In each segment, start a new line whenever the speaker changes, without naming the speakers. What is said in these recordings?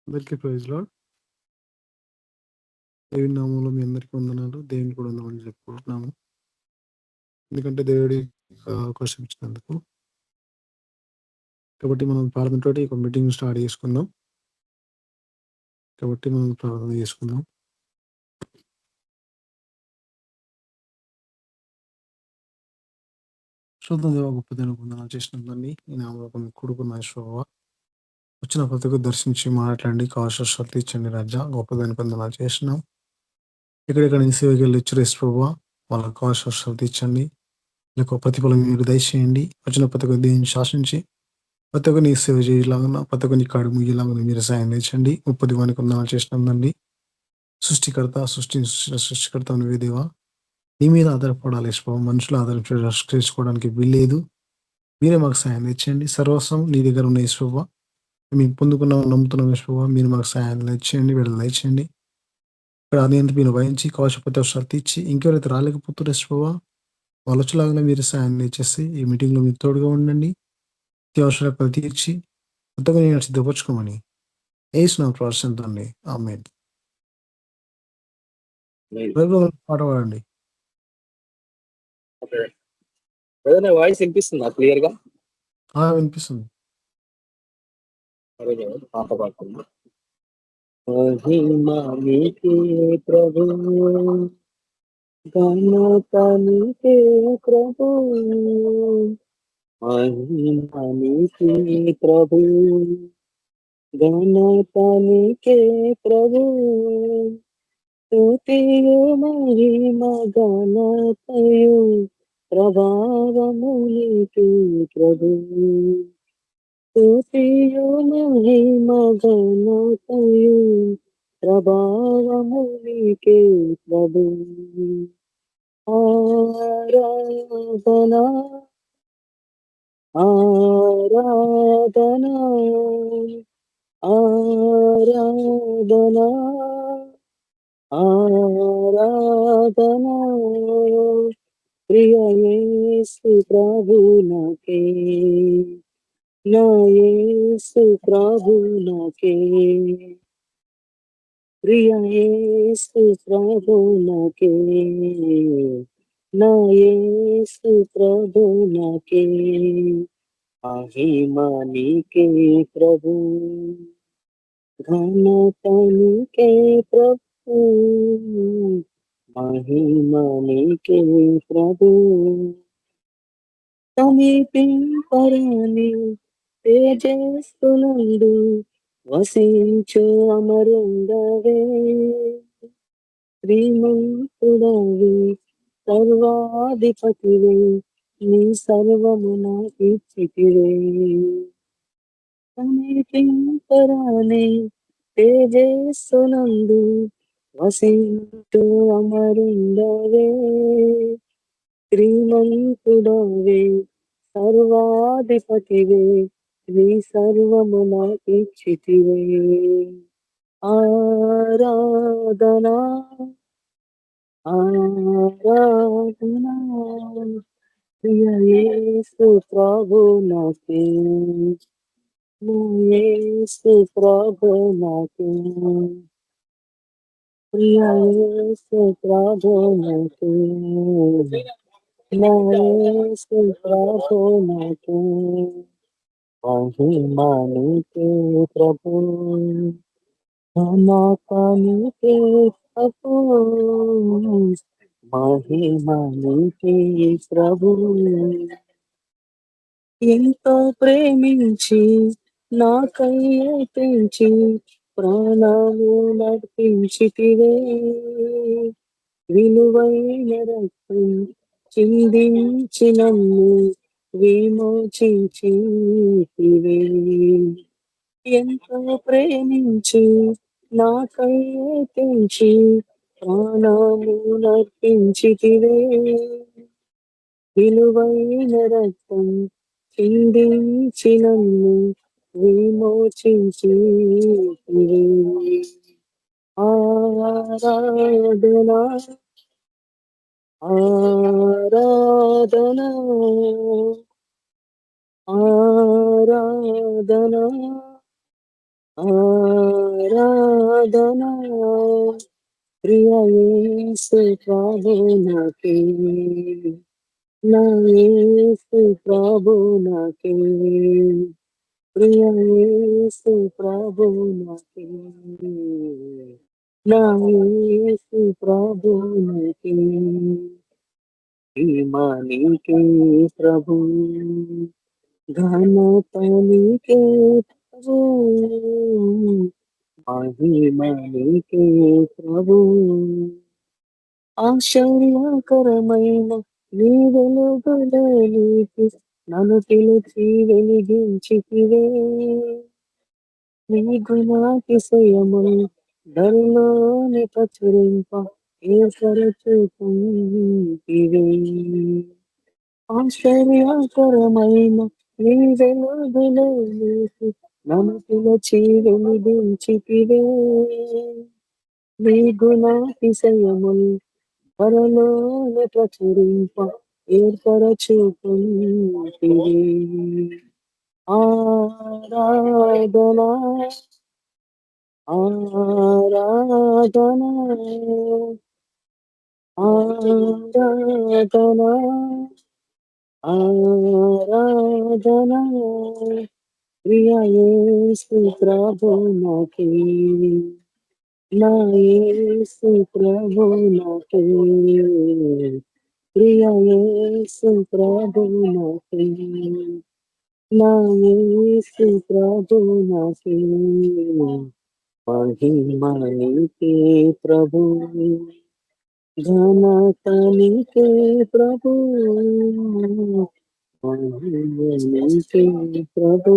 అందరికీ praise lord. దేవుని నామంలో మీ అందరికీ వందనాలు. దేవునికి కూడా వందనాలు చెప్పుకుంటున్నాము. ఎందుకంటే దేవుడి అవకాశం ఇచ్చినందుకు. కాబట్టి మనం ప్రార్థనతోటి ఒక మీటింగ్ స్టార్ట్ చేసుకుందాం. కాబట్టి మనం ప్రార్థన చేసుకుందాం. శుద్ధ దేవ గొప్ప దేవునికి వందనాలు చేసినందుని ఈ నామం కొడుకున్న యెహోవా వచ్చిన ప్రతి ఒక్కరు దర్శించి మాట్లాడండి. కావాల్సిన శక్తి ఇచ్చండి రాజా. గొప్ప దానికి వందనాలు చేసినాం. ఎక్కడెక్కడ నుంచి సేవకి వెళ్ళి ఇచ్చారు ప్రభావ వాళ్ళకి కావాల్సిన శక్తి ఇచ్చండి. మీకు ప్రతిఫలం మీరు దయచేయండి. వచ్చిన ప్రతి ఒక్క దేవుని శాసించి ప్రతి ఒక్కరిని సేవ చేయలాగా ప్రతి ఒక్కరిని కాడు ముయ్యేలాగా మీరు సాయం తెచ్చండి. ముప్పది వానికి వందనాలు చేసినందండి. సృష్టికర్త నువ్వే దేవా. నీ మీద ఆధారపడాలి యెహోవా. మనుషులు చేసుకోవడానికి వీల్లేదు. మీరే మాకు సాయం తెచ్చండి. సర్వస్వం నీ దగ్గర ఉన్న యెహోవా. మేము పొందుకున్నాం నమ్ముతున్నాం యెహోవా. మీరు మాకు సాయం తెచ్చండి. విడుదల తెచ్చండి. ఇక్కడ అదేంటి మీరు వహించి కావలసిన శక్తి ఇచ్చి ఇంకెవరైతే రాలేకపోతారు యెహోవా వాళ్ళు వచ్చేలాగానే మీరు సాయం తెచ్చేసి ఈ మీటింగ్లో మీరు తోడుగా ఉండండి. అత్యవసరాలు తీర్చి కొత్తగా నేను సిద్ధపరచుకోమని ఏసునామములో ప్రార్థిస్తున్నానండి. ఆమేన్. పాట పాడండి.
ఓకే. నా వాయిస్ వినిపిస్తుందా క్లియర్‌గా?
వినిపిస్తుంది.
పాట పాడుతున్నా. మహిమ నీకే ప్రభువు, ఘనత నీకే ప్రభువు, మహిమ నీకే ప్రభువు, ఘనత నీకే ప్రభువు, స్తుతియు మహిమ ఘనతయు ప్రభావము నీకే ప్రభువు, స్తుతియు మహిమ ఘనతయు ప్రభావము నీకే ప్రభువు, ఆరాధనా ఆరాధనా ఆరాధనా ఆరాధనా ప్రియ యేసు ప్రభువునకే, నా యేసు ప్రభువునకే, ప్రియ యేసు ప్రభువునకే, నా యేసు ప్రభువునకే, మహిమ నీకే ప్రభు, ఘనత నీకే ప్రభు, మహిమ నీకే ప్రభు, సమీపింపరాని తేజస్సునందు వసించు అమరుండవే, శ్రీమంతుడవే సర్వాధిపతివే, నీ సర్వము నాకిచ్చితివే, సమీపింపరాని తేజస్సునందు వసించు అమరుండవే, శ్రీమంతుడవే సర్వాధిపతివే, నీ సర్వము నాకిచ్చితివే, ఆరాధనా ఆరాధనా ప్రియ యేసు ప్రభువునకే, నా యేసు ప్రభువునకే, ప్రియ యేసు ప్రభువునకే, నా యేసు ప్రభువునకే, మహిమ నీకే ప్రభు, ఘనత నీకే ప్రభు, మహిమ నీకే ప్రభు, ఎంతో ప్రేమించి నాకై తెంచి ప్రాణము నర్పించితివే, విలువైన రక్తం చిందించి నన్ను విమోచించితివే, ఎంతో ప్రేమించి నాకై తెంచి ప్రాణము నర్పించితివే, విలువైన రక్తం చిందించి నన్ను విమోచించితివే, ఆరాధనా ఆరాధనా ఆరాధనా ఆరాధనా ప్రియ యేసు ప్రభునాకే నా యేసు ప్రభునాకే ప్రియ యేసు ప్రభునాకే నా యేసు ప్రభునాకే మహిమనికే ప్రభు ఘనత నీకే ప్రభు మహిమనికే ప్రభు ఆశ్చర్యకరమైన నీ వెలుగులోనికి నన్ను పిలిచి వెలిగించితివే నీ గుణాతిశయములు ధరలోని ప్రచురింప ఏర్పరచుకుంటివే ఆశ్చర్యకరమైన నీ వెలుగులోనికి నన్ను పిలిచి వెలిగించితివే నీ గుణాతిశయములు త్వరలోనే ప్రచురింప ఏర్పరచుకుంటివే ఆరాధనా ఆరాధనా ఆరాధనా ఆరాధనా ప్రియ యేసు ప్రభునాకే నా యేసు ప్రభునాకే ప్రియ యేసు ప్రభునాకే నా యేసు ప్రభునాకే మహిమనికే ప్రభు ఘనతనికే ప్రభు మహిమనికే ప్రభు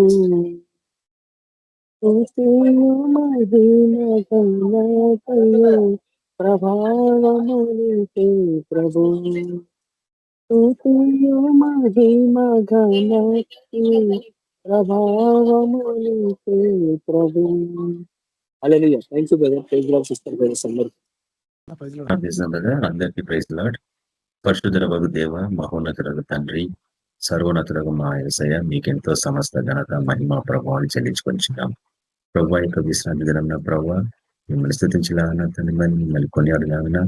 స్తుతియు మహిమ ఘనతయు ప్రభావమునికే ప్రభు స్తుతియు మహిమ ఘనతయు ప్రభావమునికే ప్రభు hallelujah thank you brother praise lord sister brothers అందరూ
అందరికీ ప్రైజ్ లార్డ్. పరిశుద్ధులకు దేవ, మహోన్నతులకు తండ్రి, సర్వోన్నతులకు మా యేసయ్య, మీకెంతో సమస్త ఘనత మహిమ ప్రభావాన్ని చెల్లించుకొనిచున్నాం. ప్రభు యొక్క విశ్రాంతి దినంలో ప్రభు మిమ్మల్ని స్థుతించలాగిన తండ్రి, మిమ్మల్ని కొనియాడలాగిన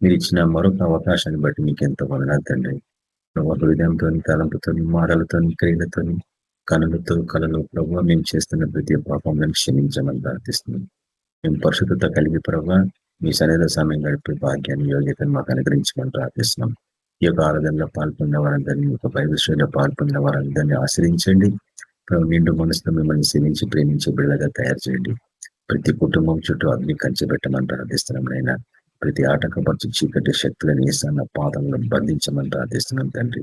మీరు ఇచ్చిన మరొక అవకాశాన్ని బట్టి మీకు ఎంతో వందనాలు తండ్రి. ప్రభు హృదయంతో, తలంపుతో, మాటలతో, క్రియలతో, కనులతో, కళలో ప్రభు మేము చేస్తున్న ప్రతి పాపంలో క్షమించమని ప్రార్థిస్తున్నాం. మేము పరిశుద్ధత కలిగి ప్రభు మీ సరైన సమయం గడిపే భాగ్యాన్ని, యోగ్యతను మాకు అనుగ్రహించమని ప్రార్థిస్తున్నాం. ఈ యొక్క ఆరాధనలో పాల్పొందిన వారందరినీ, ఈ యొక్క బైబిల్ పాల్పొందిన వారందరినీ ఆశ్రయించండి. నిండు మనసుతో మిమ్మల్ని సేవించి ప్రేమించే బిడ్డగా తయారు చేయండి. ప్రతి కుటుంబం చుట్టూ అగ్ని కంచి పెట్టమని ప్రార్థిస్తున్నాం. నైనా ప్రతి ఆటంకపరచు చీకటి శక్తులను ఏసన్న పాదంలో బంధించమని ప్రార్థిస్తున్నాం తండ్రి.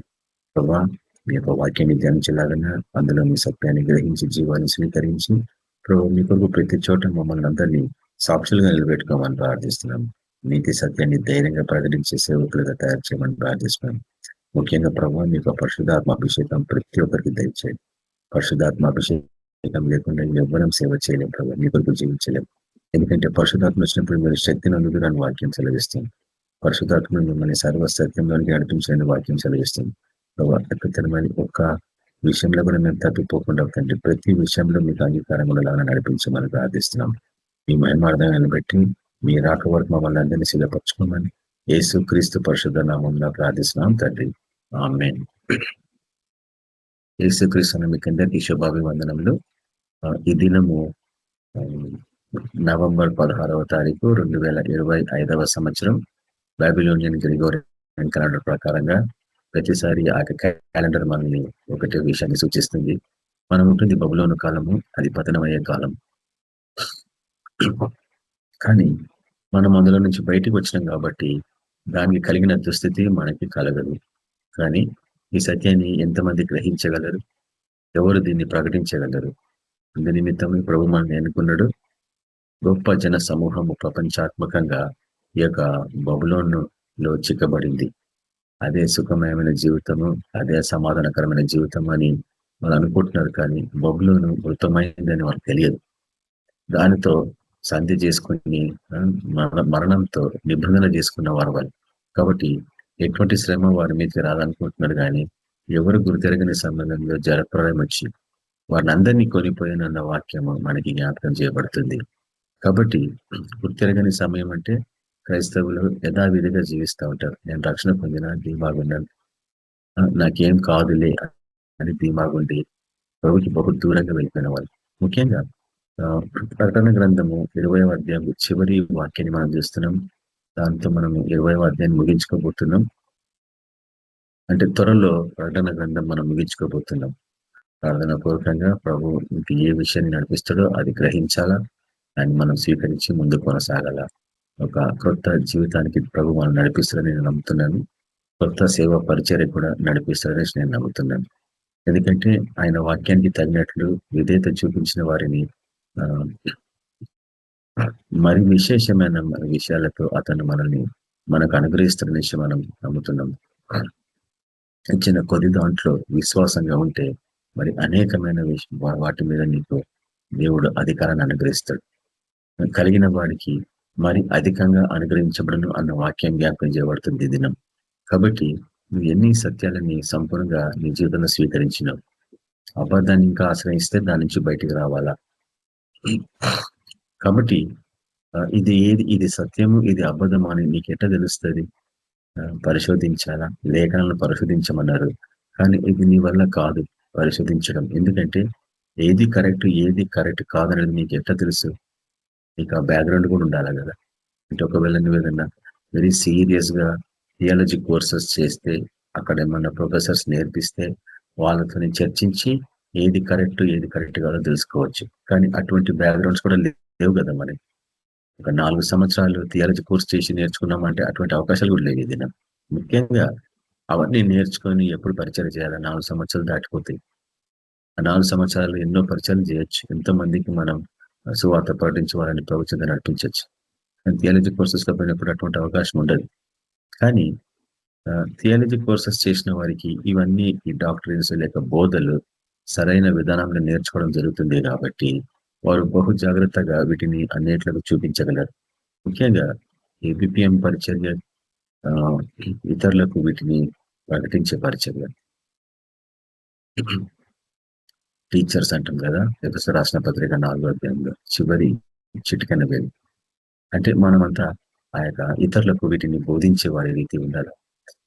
ప్రభా మీ యొక్క వాక్యాన్ని ధ్యానించలాగన్నా అందులో మీ సత్యాన్ని గ్రహించి జీవాన్ని స్వీకరించి ప్రభు మీ కొరకు ప్రతి చోట మమ్మల్ని అందరినీ సాక్షులుగా నిలబెట్టుకోమని ప్రార్థిస్తున్నాం. నీతి సత్యాన్ని ధైర్యంగా ప్రకటించే సేవకులుగా తయారు చేయమని ప్రార్థిస్తున్నాం. ముఖ్యంగా ప్రభు మీకు పరిశుద్ధాత్మ అభిషేకం ప్రతి ఒక్కరికి దయచేయండి. పరిశుద్ధాత్మ అభిషేకం లేకుండా ఎవ్వరం సేవ చేయలేం ప్రభు, మీ కొరకు జీవించలేం. ఎందుకంటే పరిశుద్ధాత్మ వచ్చినప్పుడు మీరు శక్తిని అందుకుని వాక్యం సెలవిస్తుంది. పరిశుద్ధాత్మ మిమ్మల్ని సర్వ సత్యంలోనికి నడిపించాలని వాక్యం సెలవిస్తుంది. అద్భుతమైన ఒక్క విషయంలో కూడా మేము తప్పిపోకుండా తండ్రి ప్రతి విషయంలో మీకు అంగీకారంగా నడిపించమని ప్రార్థిస్తున్నాం. మీ మహిమార్థాన్ని బట్టి మీ రాక వరకు మమ్మల్ని అందరినీ సిద్ధపరచుకోమని యేసు క్రీస్తు పరిశుద్ధ నామంలో ప్రార్థిస్తున్నాం తండ్రి. ఆమేన్. యేసు క్రీస్తు మీకు అందరికీ శుభాభివందనములు. ఈ దినము నవంబర్ 16వ తారీఖు 2025వ సంవత్సరం బాబిలోనియన్ గ్రిగోరియన్ క్యాలెండర్ ప్రకారంగా ప్రతిసారి ఆ క్యాలెండర్ మనల్ని ఒకటే విషయాన్ని సూచిస్తుంది. మనం ఉంటుంది బబులోను కాలము, అది పతనమయ్యే కాలం. కానీ మనం అందులో నుంచి బయటికి వచ్చినాం కాబట్టి దానికి కలిగిన దుస్థితి మనకి కలగదు. కానీ ఈ సత్యాన్ని ఎంతమంది గ్రహించగలరు? ఎవరు దీన్ని ప్రకటించగలరు? అందు నిమిత్తం ప్రభు మనల్ని ఎన్నుకున్నాడు. గొప్ప జన సమూహము ప్రపంచాత్మకంగా ఈ యొక్క బబులోనులో చిక్కబడింది. అదే సుఖమయమైన జీవితము, అదే సమాధానకరమైన జీవితం అని వాళ్ళు అనుకుంటున్నారు. కానీ బబులోను మృతమైందని వాళ్ళకి తెలియదు. దానితో సంధి చేసుకుని మరణంతో నిబంధన చేసుకున్న వారు వాళ్ళు. కాబట్టి ఎటువంటి శ్రమ వారి మీదకి రాదనుకుంటున్నారు. కానీ ఎవరు గురితెరగని సమయంలో జలప్రలయం వచ్చి వారిని అందరినీ కొనిపోయినన్న వాక్యము మనకి జ్ఞాపకం చేయబడుతుంది. కాబట్టి గుర్తెరగని సమయం అంటే క్రైస్తవులు యథావిధిగా జీవిస్తూ ఉంటారు. నేను రక్షణ పొందిన ధీమాగున్నాను, నాకేం కాదులే అని ధీమాగుండి ప్రభుకి బహు దూరంగా వెళ్ళిపోయిన వాళ్ళు. ముఖ్యంగా ప్రకటన గ్రంథము 20వ అధ్యాయం చివరి వాక్యాన్ని మనం చూస్తున్నాం. దాంతో మనం 20వ అధ్యాయాన్ని ముగించుకోబోతున్నాం. అంటే త్వరలో ప్రకటన గ్రంథం మనం ముగించుకోబోతున్నాం. ప్రార్థన పూర్వకంగా ప్రభు ఇంక ఏ విషయాన్ని నడిపిస్తాడో అది గ్రహించాలా, దాన్ని మనం స్వీకరించి ముందు కొనసాగాల. ఒక కొత్త జీవితానికి ప్రభు మనం నడిపిస్తాడని నేను నమ్ముతున్నాను. కొత్త సేవ పరిచర్య కూడా నడిపిస్తాడని నేను నమ్ముతున్నాను. ఎందుకంటే ఆయన వాక్యానికి తగినట్లు విధేయత చూపించిన వారిని మరి విశేషమైన విషయాలతో అతను మనకు అనుగ్రహిస్తున్న విషయం మనం నమ్ముతున్నాం. ఇచ్చిన కొద్ది దాంట్లో విశ్వాసంగా ఉంటే మరి అనేకమైన వాటి మీద నీకు దేవుడు అధికారాన్ని అనుగ్రహిస్తాడు. కలిగిన వాడికి మరి అధికంగా అనుగ్రహించబడను అన్న వాక్యం జ్ఞాపకం చేయబడుతుంది ఈ దినం. కాబట్టి నువ్వు ఎన్ని సత్యాలని సంపూర్ణంగా నీ జీవితంలో స్వీకరించినావు. అబద్ధాన్ని ఇంకా ఆశ్రయిస్తే దాని నుంచి బయటికి రావాలా. కాబట్టి ఇది సత్యము, ఇది అబద్ధము అని నీకు ఎట్లా తెలుస్తుంది? పరిశోధించాలా, లేఖనాలను పరిశోధించమన్నారు. కానీ ఇది నీ వల్ల కాదు పరిశోధించడం. ఎందుకంటే ఏది కరెక్ట్ కాదనేది నీకు ఎట్లా తెలుసు? నీకు ఆ బ్యాక్గ్రౌండ్ కూడా ఉండాలి కదా. అంటే ఒకవేళ నువ్వు ఏదన్నా వెరీ సీరియస్ గా థియాలజీ కోర్సెస్ చేస్తే, అక్కడ ఏమన్నా ప్రొఫెసర్స్ నేర్పిస్తే వాళ్ళతో చర్చించి ఏది కరెక్ట్ కాదో తెలుసుకోవచ్చు. కానీ అటువంటి బ్యాక్గ్రౌండ్స్ కూడా లేవు కదా. మరి ఒక 4 సంవత్సరాలు థియాలజీ కోర్స్ చేసి నేర్చుకున్నామంటే అటువంటి అవకాశాలు కూడా లేవు. ఏదైనా ముఖ్యంగా అవన్నీ నేర్చుకొని ఎప్పుడు పరిచయం చేయాలి? 4 సంవత్సరాలు దాటిపోతాయి. ఆ 4 సంవత్సరాలు ఎన్నో పరిచయాలు చేయొచ్చు. ఎంతో మందికి మనం సువార్త ప్రకటించి వాళ్ళని ప్రవచనంగా నడిపించవచ్చు. కానీ థియాలజీ కోర్సెస్ లో పోయినప్పుడు అటువంటి అవకాశం ఉండదు. కానీ థియాలజీ కోర్సెస్ చేసిన వారికి ఇవన్నీ ఈ డాక్టరీన్స్ లేక బోధలు సరైన విధానంలో నేర్చుకోవడం జరుగుతుంది కాబట్టి వారు బహు జాగ్రత్తగా వీటిని అన్నిట్లకు చూపించగలరు. ముఖ్యంగా ఈ బిపిఎం పరిచర్య ఇతరులకు వీటిని ప్రకటించే పరిచర్య. టీచర్స్ అంటాం కదా, ఎఫెసీయులకు రాసిన పత్రిక 4వ అధ్యాయంలో చివరి చిటికెన వేలు. అంటే మనమంతా ఆ యొక్క ఇతరులకు వీటిని బోధించే వారి రీతి ఉండాలి.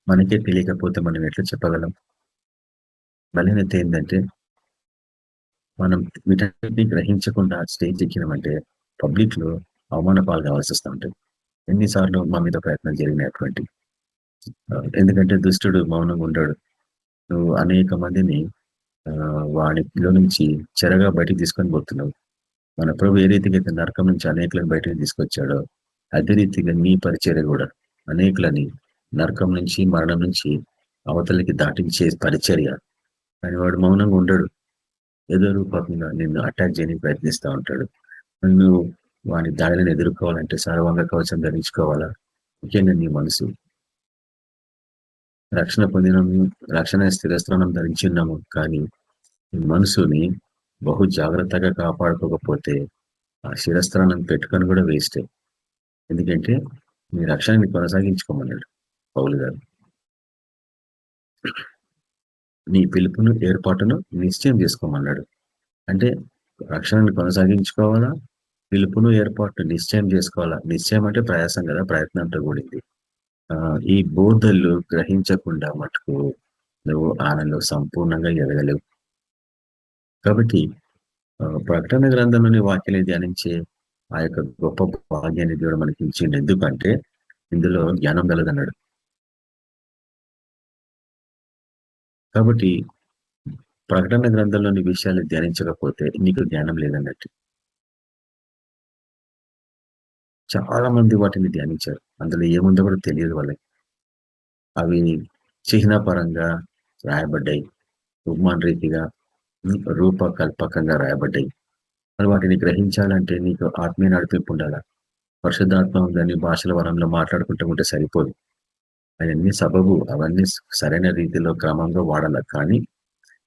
మనకే తెలియకపోతే మనం ఎట్లా చెప్పగలం? బలహీనత ఏంటంటే మనం వీటన్నిటిని గ్రహించకుండా స్టేజ్ ఎక్కినామంటే పబ్లిక్ లో అవమాన పాలు కావాల్సి వస్తూ ఉంటుంది. ఎన్నిసార్లు మా మీద ప్రయత్నం జరిగినటువంటి. ఎందుకంటే దుష్టుడు మౌనంగా ఉండడు. నువ్వు అనేక మందిని వాడిలో నుంచి చెరగా బయటికి తీసుకొని పోతున్నావు. మన ప్రభు ఏ రీతిగా అయితే నరకం నుంచి అనేకులను బయటకు తీసుకొచ్చాడో అదే రీతిగా నీ పరిచర్య కూడా అనేకులని నరకం నుంచి, మరణం నుంచి అవతలకి దాటించే పరిచర్య. కానీ వాడు మౌనంగా ఉండడు. ఏదో రూపంగా నిన్ను అటాక్ చేయడానికి ప్రయత్నిస్తూ ఉంటాడు. నువ్వు వాని దాడులను ఎదుర్కోవాలంటే సర్వాంగ కవచం ధరించుకోవాలా. ముఖ్యంగా నీ మనసు. రక్షణ పొందినాము, రక్షణ స్థిరస్థానం ధరించున్నాము, కానీ ఈ మనసుని బహు జాగ్రత్తగా కాపాడుకోకపోతే ఆ శిరస్త్రానం పెట్టుకొని కూడా వేస్టే. ఎందుకంటే నీ రక్షణని కొనసాగించుకోమన్నాడు పౌలు గారు. నీ పిలుపును, ఏర్పాటును నిశ్చయం చేసుకోమన్నాడు. అంటే రక్షణని కొనసాగించుకోవాలా, పిలుపును, ఏర్పాటును నిశ్చయం చేసుకోవాలా. నిశ్చయం అంటే ప్రయాసం కదా, ప్రయత్నంతో కూడింది. ఈ బోధలు గ్రహించకుండా మటుకు నువ్వు ఆయనలో సంపూర్ణంగా ఎదగలేవు. కాబట్టి ప్రకటన గ్రంథంలోని వాక్యాన్ని ధ్యానించే ఆ యొక్క గొప్ప భాగ్యాన్ని దేవుడు మనకి ఇచ్చింది. ఎందుకంటే ఇందులో జ్ఞానం కలదన్నాడు. కాబట్టి ప్రకటన గ్రంథంలోని విషయాలు ధ్యానించకపోతే నీకు జ్ఞానం లేదన్నట్టు. చాలా మంది వాటిని ధ్యానించారు, అందులో ఏముందో కూడా తెలియదు వాళ్ళకి. అవి చిహ్నపరంగా రాయబడ్డాయి, ఉపమాన రీతిగా రూపకల్పకంగా రాయబడ్డాయి. మరి వాటిని గ్రహించాలంటే నీకు ఆత్మీయ నడిపింపు ఉండాలా. పరిశుద్ధాత్మ ఉందని భాషల వరంలో మాట్లాడుకుంటూ ఉంటే సరిపోదు. అవన్నీ సబబు, అవన్నీ సరైన రీతిలో క్రమంగా వాడాల. కానీ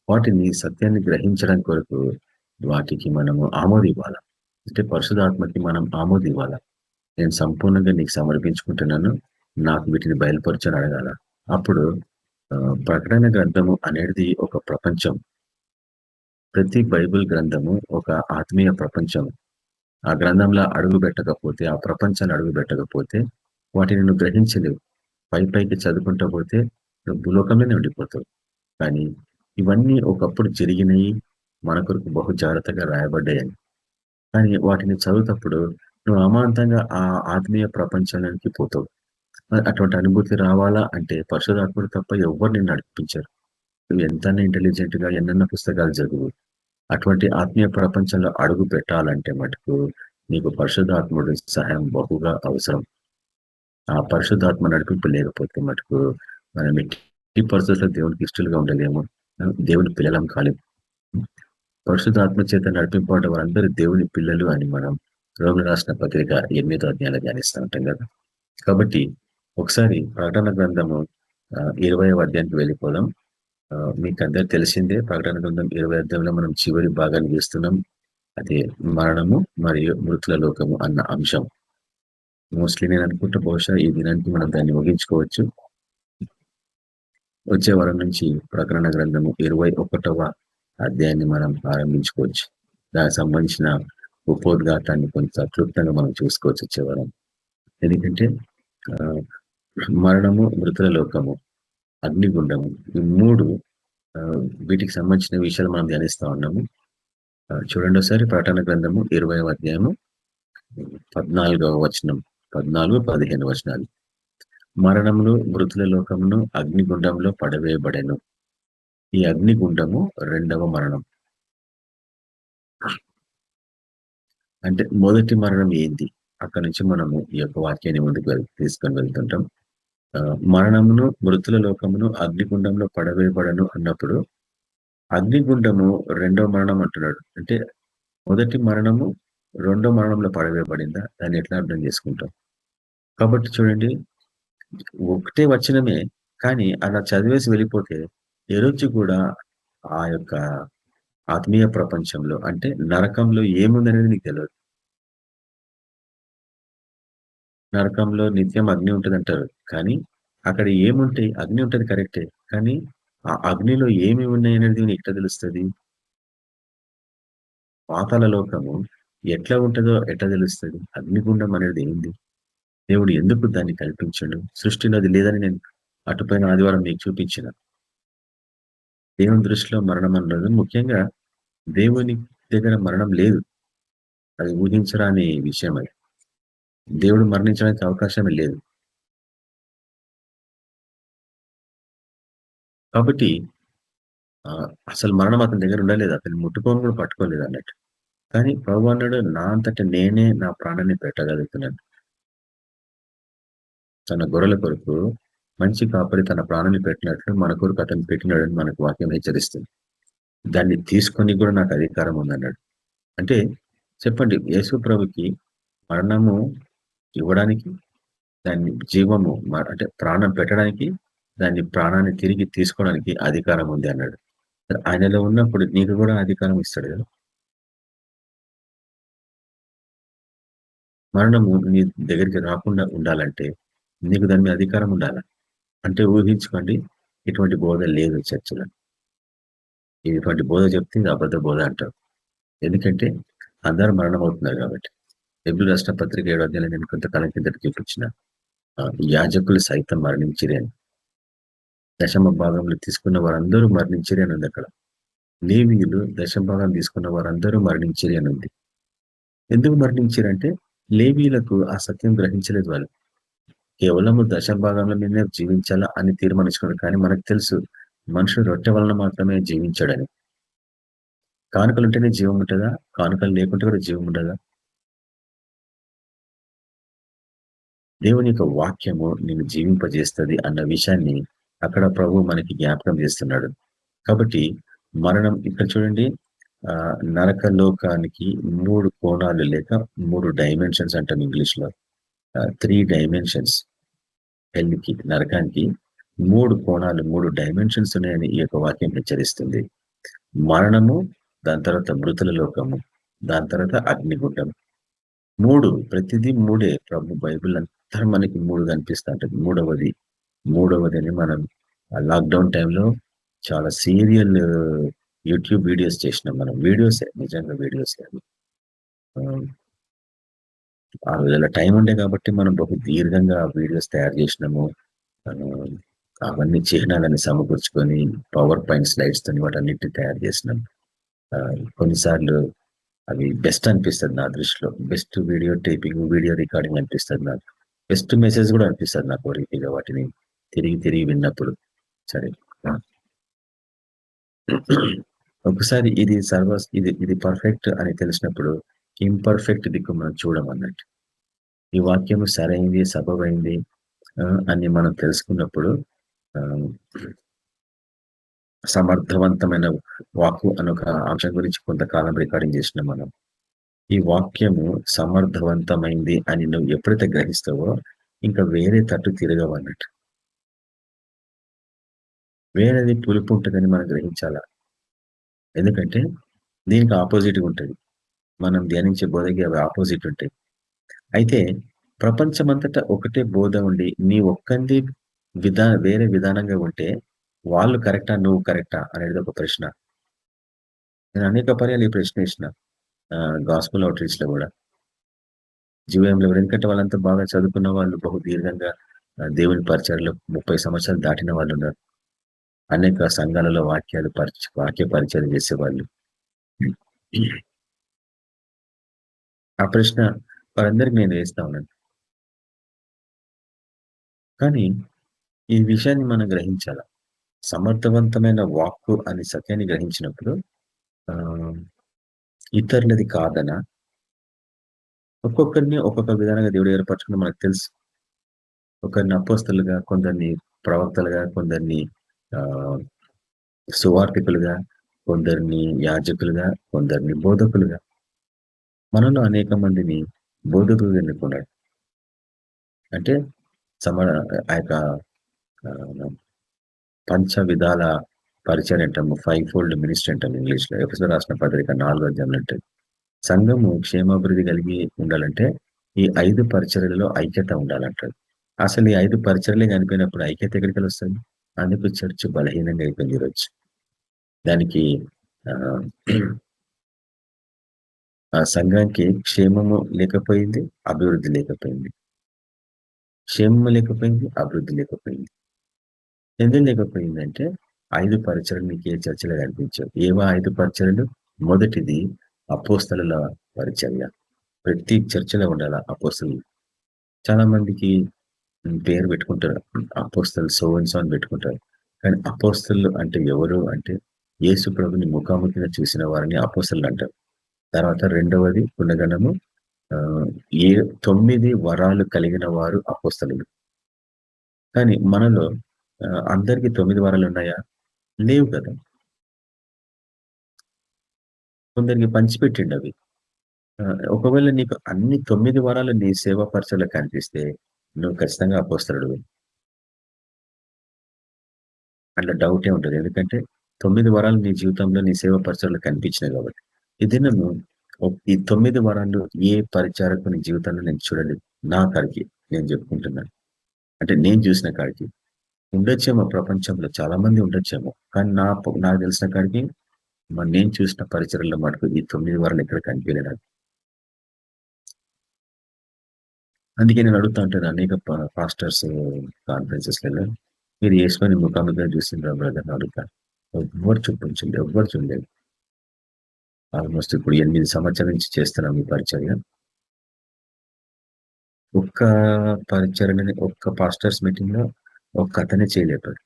వాటిని సత్యాన్ని గ్రహించడం కొరకు వాటికి మనము ఆమోది ఇవ్వాలా. అంటే పరిశుద్ధాత్మకి మనం ఆమోది ఇవ్వాలా. నేను సంపూర్ణంగా నీకు సమర్పించుకుంటున్నాను, నాకు వీటిని బయలుపరచని అడగాల. అప్పుడు ప్రకటన గ్రంథము అనేది ఒక ప్రపంచం. ప్రతి బైబిల్ గ్రంథము ఒక ఆత్మీయ ప్రపంచం. ఆ గ్రంథంలో అడుగు పెట్టకపోతే, ఆ ప్రపంచాన్ని అడుగు పెట్టకపోతే వాటిని నువ్వు గ్రహించలేవు. పైకి చదువుకుంటా పోతే నువ్వు భూలోకంలోనే ఉండిపోతావు. కానీ ఇవన్నీ ఒకప్పుడు జరిగినయి, మన కొరకు బహు జాగ్రత్తగా రాయబడ్డాయని. కానీ వాటిని చదువుతప్పుడు నువ్వు అమాంతంగా ఆ ఆత్మీయ ప్రపంచంలోనికి పోతావు. అటువంటి అనుభూతి రావాలా అంటే పరిశుద్ధాత్ముడు తప్ప ఎవ్వరు నిన్ను నడిపించరు. నువ్వు ఎంతైనా ఇంటెలిజెంట్ గా ఎన్నెన్నో పుస్తకాలు చదువు. అటువంటి ఆత్మీయ ప్రపంచంలో అడుగు పెట్టాలంటే మటుకు నీకు పరిశుద్ధాత్ముడి సహాయం బహుగా అవసరం. ఆ పరిశుద్ధాత్మ నడిపింపు లేకపోతే మటుకు మనం ఎట్టి పరిస్థితుల్లో దేవునికి ఇష్టలుగా ఉండలేము. దేవుని పిల్లలం కాలేము. పరిశుద్ధాత్మ చేత నడిపింపబడ్డ వారందరూ దేవుని పిల్లలు అని మనం రోగులు రాసిన పత్రిక 8వ అధ్యాయంలో ధ్యానిస్తూ ఉంటాం కదా. కాబట్టి ఒకసారి ప్రకటన గ్రంథము 20వ అధ్యాయానికి వెళ్ళిపోదాం. మీకు అందరు తెలిసిందే, ప్రకటన గ్రంథం 20వ అధ్యాయంలో మనం చివరి భాగాన్ని చూస్తున్నాం. అదే మరణము మరియు మృతుల లోకము అన్న అంశం. మోస్ట్లీ నేను అనుకుంటే బహుశా ఈ దినానికి మనం దాన్ని ముగించుకోవచ్చు. వచ్చే వారం నుంచి ప్రకటన గ్రంథము 21వ అధ్యాయాన్ని మనం ప్రారంభించుకోవచ్చు. దానికి సంబంధించిన ఉపోద్ఘాతాన్ని కొంత క్లుప్తంగా మనం చూసుకోవచ్చు వచ్చే వారం. ఎందుకంటే మరణము, మృతుల లోకము, అగ్నిగుండము, ఈ 3 వీటికి సంబంధించిన విషయాలు మనం ధ్యానిస్తా ఉన్నాము. చూడండి ఒకసారి ప్రకటన గ్రంథము 20వ అధ్యాయము 14వ వచనం, 14, 15 వచనాలు. మరణమును, మృతుల లోకమును అగ్నిగుండంలో పడవేయబడెను. ఈ అగ్నిగుండము 2వ మరణం. అంటే మొదటి మరణం ఏంది? అక్కడి నుంచి మనము ఈ యొక్క వాక్యాన్ని ముందుకు తీసుకొని వెళ్తుంటాం. మరణమును, మృతుల లోకమును అగ్నిగుండంలో పడవేయబడను అన్నప్పుడు అగ్నిగుండము 2వ మరణం అంటున్నాడు. అంటే మొదటి మరణము 2వ మరణంలో పడవేయబడిందా? దాన్ని ఎట్లా అర్థం చేసుకుంటాం? కాబట్టి చూడండి, ఒకటే వచనమే, కానీ అలా చదివేసి వెళ్ళిపోతే ఏ రోజు కూడా ఆ యొక్క ఆత్మీయ ప్రపంచంలో అంటే నరకంలో ఏముందనేది నీకు తెలియదు. నరకంలో నిత్యం అగ్ని ఉంటుంది అంటారు, కానీ అక్కడ ఏముంటాయి? అగ్ని ఉంటుంది కరెక్టే, కానీ ఆ అగ్నిలో ఏమి ఉన్నాయి అనేది నీకు ఎట్లా తెలుస్తుంది? పాతాళ లోకము ఎట్లా ఉంటుందో ఎట్లా తెలుస్తుంది? అగ్నిగుండం అనేది ఏంది? దేవుడు ఎందుకు దాన్ని కల్పించాడు? సృష్టిలో అది లేదని నేను అటుపైన ఆదివారం మీకు చూపించిన. దేవుని దృష్టిలో మరణం అన్నది ముఖ్యంగా దేవుని దగ్గర మరణం లేదు. అది ఊహించరాని విషయం. అది దేవుడు మరణించడానికి అవకాశమే లేదు. కాబట్టి అసలు మరణం అతని దగ్గర ఉండలేదు, అతన్ని ముట్టుకొని కూడా పట్టుకోలేదు అన్నట్టు. కానీ ప్రభువు అన్నాడు, నా అంతట నేనే నా ప్రాణాన్ని పెట్టగలుగుతున్నాను. తన గొర్రెల కొరకు మంచి కాపరి తన ప్రాణాన్ని పెట్టినట్లు మన కొరకు అతను పెట్టినాడని మనకు వాక్యం హెచ్చరిస్తుంది. దాన్ని తీసుకొని కూడా నాకు అధికారం ఉందన్నాడు. అంటే చెప్పండి, యేసు ప్రభుకి మరణము ఇవ్వడానికి, దాన్ని జీవము అంటే ప్రాణం పెట్టడానికి, దాన్ని ప్రాణాన్ని తిరిగి తీసుకోవడానికి అధికారం ఉంది అన్నాడు. ఆయనలో ఉన్నప్పుడు నీకు కూడా అధికారం ఇస్తాడు కదా. మరణము నీ దగ్గరికి రాకుండా ఉండాలంటే నీకు దాని మీద అధికారం ఉండాలి. అంటే ఊహించుకోండి, ఇటువంటి బోధ లేదు చర్చలో. ఇటువంటి బోధ చెప్తే ఇది అబద్ధ బోధ అంటారు. ఎందుకంటే అందరూ మరణం అవుతున్నారు కాబట్టి. హెబ్రీ రాష్ట్ర పత్రిక 7వ అధ్యాయంలో నేను కొంతకాలం కిందట చూపించిన యాజకులు సైతం మరణించిరి అని, దశమ భాగంలో తీసుకున్న వారందరూ మరణించిరి అని ఉంది. అక్కడ లేవీయులు దశమ భాగం తీసుకున్న వారందరూ మరణించిరి అని ఉంది. ఎందుకు మరణించారంటే లేవీయులకు ఆ సత్యం గ్రహించలేదు. వాళ్ళు కేవలము దశమ భాగంలో మీదే జీవించాలా అని తీర్మానించుకున్నారు. కానీ మనకు తెలుసు మనుషుడు రొట్టె వలన మాత్రమే జీవించాడని. కానుకలు ఉంటేనే జీవం ఉంటుందా? కానుకలు లేకుంటే కూడా జీవం ఉండదా? దేవుని యొక్క వాక్యము నిన్ను జీవింపజేస్తుంది అన్న విషయాన్ని అక్కడ ప్రభు మనకి జ్ఞాపకం చేస్తున్నాడు. కాబట్టి మరణం ఇక్కడ చూడండి, నరక లోకానికి 3 కోణాలు లేక 3 డైమెన్షన్స్ అంటాం ఇంగ్లీష్ లో. 3 డైమెన్షన్స్. హెల్కి, నరకానికి 3 కోణాలు, 3 డైమెన్షన్స్ ఉన్నాయని ఈ యొక్క వాక్యం హెచ్చరిస్తుంది. మరణము, దాని తర్వాత మృతుల లోకము, దాని తర్వాత అగ్నిగుండం. 3, ప్రతిదీ 3. ప్రభు బైబిల్ అంతా మనకి 3 కనిపిస్తూ ఉంటుంది. మూడవది అని మనం లాక్డౌన్ టైంలో చాలా సీరియల్ యూట్యూబ్ వీడియోస్ చేసినాం మనం. వీడియోసే, నిజంగా వీడియోసే అవి. ఆ రోజుల్లో టైం ఉండే కాబట్టి మనం బహు దీర్ఘంగా వీడియోస్ తయారు చేసినాము. అవన్నీ చిహ్నాలని సమకూర్చుకొని పవర్ పాయింట్ స్లైడ్స్ తోని వాటన్నిటిని తయారు చేసినాం. కొన్నిసార్లు అవి బెస్ట్ అనిపిస్తుంది నా దృష్టిలో. Best video taping, video recording అనిపిస్తుంది నాకు. బెస్ట్ మెసేజ్ కూడా అనిపిస్తుంది నాకు రీతిగా వాటిని తిరిగి విన్నప్పుడు. సరే, ఒకసారి ఇది ఇది పర్ఫెక్ట్ అని తెలిసినప్పుడు ఇంపర్ఫెక్ట్ దిక్కు మనం చూడమన్నట్టు. ఈ వాక్యము సరైంది, సబబైంది అని మనం తెలుసుకున్నప్పుడు సమర్థవంతమైన వాక్కు అని ఒక అంశం గురించి కొంతకాలం రికార్డింగ్ చేసినాం మనం. ఈ వాక్యము సమర్థవంతమైంది అని నువ్వు ఎప్పుడైతే గ్రహిస్తావో ఇంకా వేరే తట్టు తిరగవన్నట్టు. వేరేది పులుపు ఉంటుందని మనం గ్రహించాలా. ఎందుకంటే దీనికి ఆపోజిట్గా ఉంటుంది. మనం ధ్యానించే బోధకి అవి ఆపోజిట్ ఉంటాయి. అయితే ప్రపంచమంతటా ఒకటే బోధ ఉండి నీ ఒక్కంది వేరే విధానంగా ఉంటే వాళ్ళు కరెక్టా, నువ్వు కరెక్టా అనేది ఒక ప్రశ్న. నేను అనేక పర్యాలు ఈ ప్రశ్న వేసిన గాస్పుల్ అవుట్రీచ్ లో కూడా, జీవయంలో. ఎందుకంటే వాళ్ళంతా బాగా చదువుకున్న వాళ్ళు, బహు దీర్ఘంగా దేవుని పరిచయలో 30 సంవత్సరాలు దాటిన వాళ్ళు ఉన్నారు. అనేక సంఘాలలో వాక్య పరిచయం చేసేవాళ్ళు. ఆ ప్రశ్న వారందరికీ నేను వేస్తా ఉన్నాను. కానీ ఈ విషయాన్ని మనం గ్రహించాల. సమర్థవంతమైన వాక్కు అని సత్యాన్ని గ్రహించినప్పుడు ఇతరులది కాదనా, ఒక్కొక్కరిని ఒక్కొక్క విధానంగా దేవుడు ఏర్పరచుకుని మనకు తెలుసు. ఒకరిని అపోస్తలుగా, కొందరిని ప్రవక్తలుగా, కొందరిని సువార్థికులుగా, కొందరిని యాజకులుగా, కొందరిని బోధకులుగా. మనలో అనేక మందిని బోధకులుగా ఎన్నుకున్నాడు. అంటే ఆ యొక్క పంచ విధాల పరిచయం అంటాము, 5-fold మినిస్ట్రీ అంటాం ఇంగ్లీష్ లో. ఎఫెసీయులకు రాసిన పత్రిక 4వ అధ్యాయంలో అంటే సంఘము క్షేమాభివృద్ధి కలిగి ఉండాలంటే ఈ 5 పరిచర్యలలో ఐక్యత ఉండాలంటాడు. అసలు ఈ 5 పరిచర్యలే కనిపోయినప్పుడు ఐక్యత ఎక్కడికి వస్తుంది? అందుకు చర్చ్ బలహీనంగా అయిపోయింది ఈరోజు. దానికి ఆ సంఘానికి క్షేమము లేకపోయింది, అభివృద్ధి లేకపోయింది. క్షేమము లేకపోయింది, అభివృద్ధి లేకపోయింది. ఎందుకు లేకపోయిందంటే 5 పరిచర్యలు నీకు ఏ చర్చలో కనిపించవు. ఏవో 5 పరిచర్యలు? మొదటిది అపోస్తలుల పరిచర్య. ప్రతి చర్చలో ఉండాలి అపోస్తలు. చాలా మందికి పేరు పెట్టుకుంటారు, అపోస్తలు సో అండ్ సో అని పెట్టుకుంటారు. కానీ అపోస్తలు అంటే ఎవరు అంటే యేసు ప్రభుని ముఖాముఖిగా చూసిన వారిని అపోస్తలు అంటారు. తర్వాత రెండవది గుణగణము 9 వరాలు కలిగిన వారు అపోస్తలులు. కానీ మనలో అందరికీ 9 వరాలు ఉన్నాయా? లేవు కదా. కొందరికి పంచిపెట్టిండు అవి. ఒకవేళ నీకు అన్ని 9 వరాలు నీ సేవా పరిచయలో కనిపిస్తే నువ్వు ఖచ్చితంగా అపోస్తలుడు. అట్లా డౌటే ఉంటుంది. ఎందుకంటే 9 వరాలు నీ జీవితంలో నీ సేవా పరిచయలో కనిపించినాయి కాబట్టి. ఇది ఈ 9 వరాలు ఏ పరిచారకుని జీవితంలో నేను చూడలేదు. నా కాడికి నేను చెప్పుకుంటున్నాను. అంటే నేను చూసిన కాడికి ఉండొచ్చేమో, ప్రపంచంలో చాలా మంది ఉండొచ్చేమో, కానీ నాకు తెలిసిన కాడికి నేను చూసిన పరిచయంలో మటుకు ఈ 9 వరాలు ఎక్కడ కనిపించలేదు. అందుకే నేను అడుగుతా ఉంటాను అనేక పాస్టర్స్ కాన్ఫరెన్సెస్లలో, మీరు యేసుని ముఖాముఖిగా చూసిండ్రా బ్రదర్ అడుగుతా. ఎవ్వరు చూడలేదు. ఆల్మోస్ట్ ఇప్పుడు 8 సంవత్సరాల నుంచి చేస్తున్నాం ఈ పరిచర్య. ఒక్క పరిచర్యని ఒక్క పాస్టర్స్ మీటింగ్ లో ఒక్క అతనే చేయలేపాడు.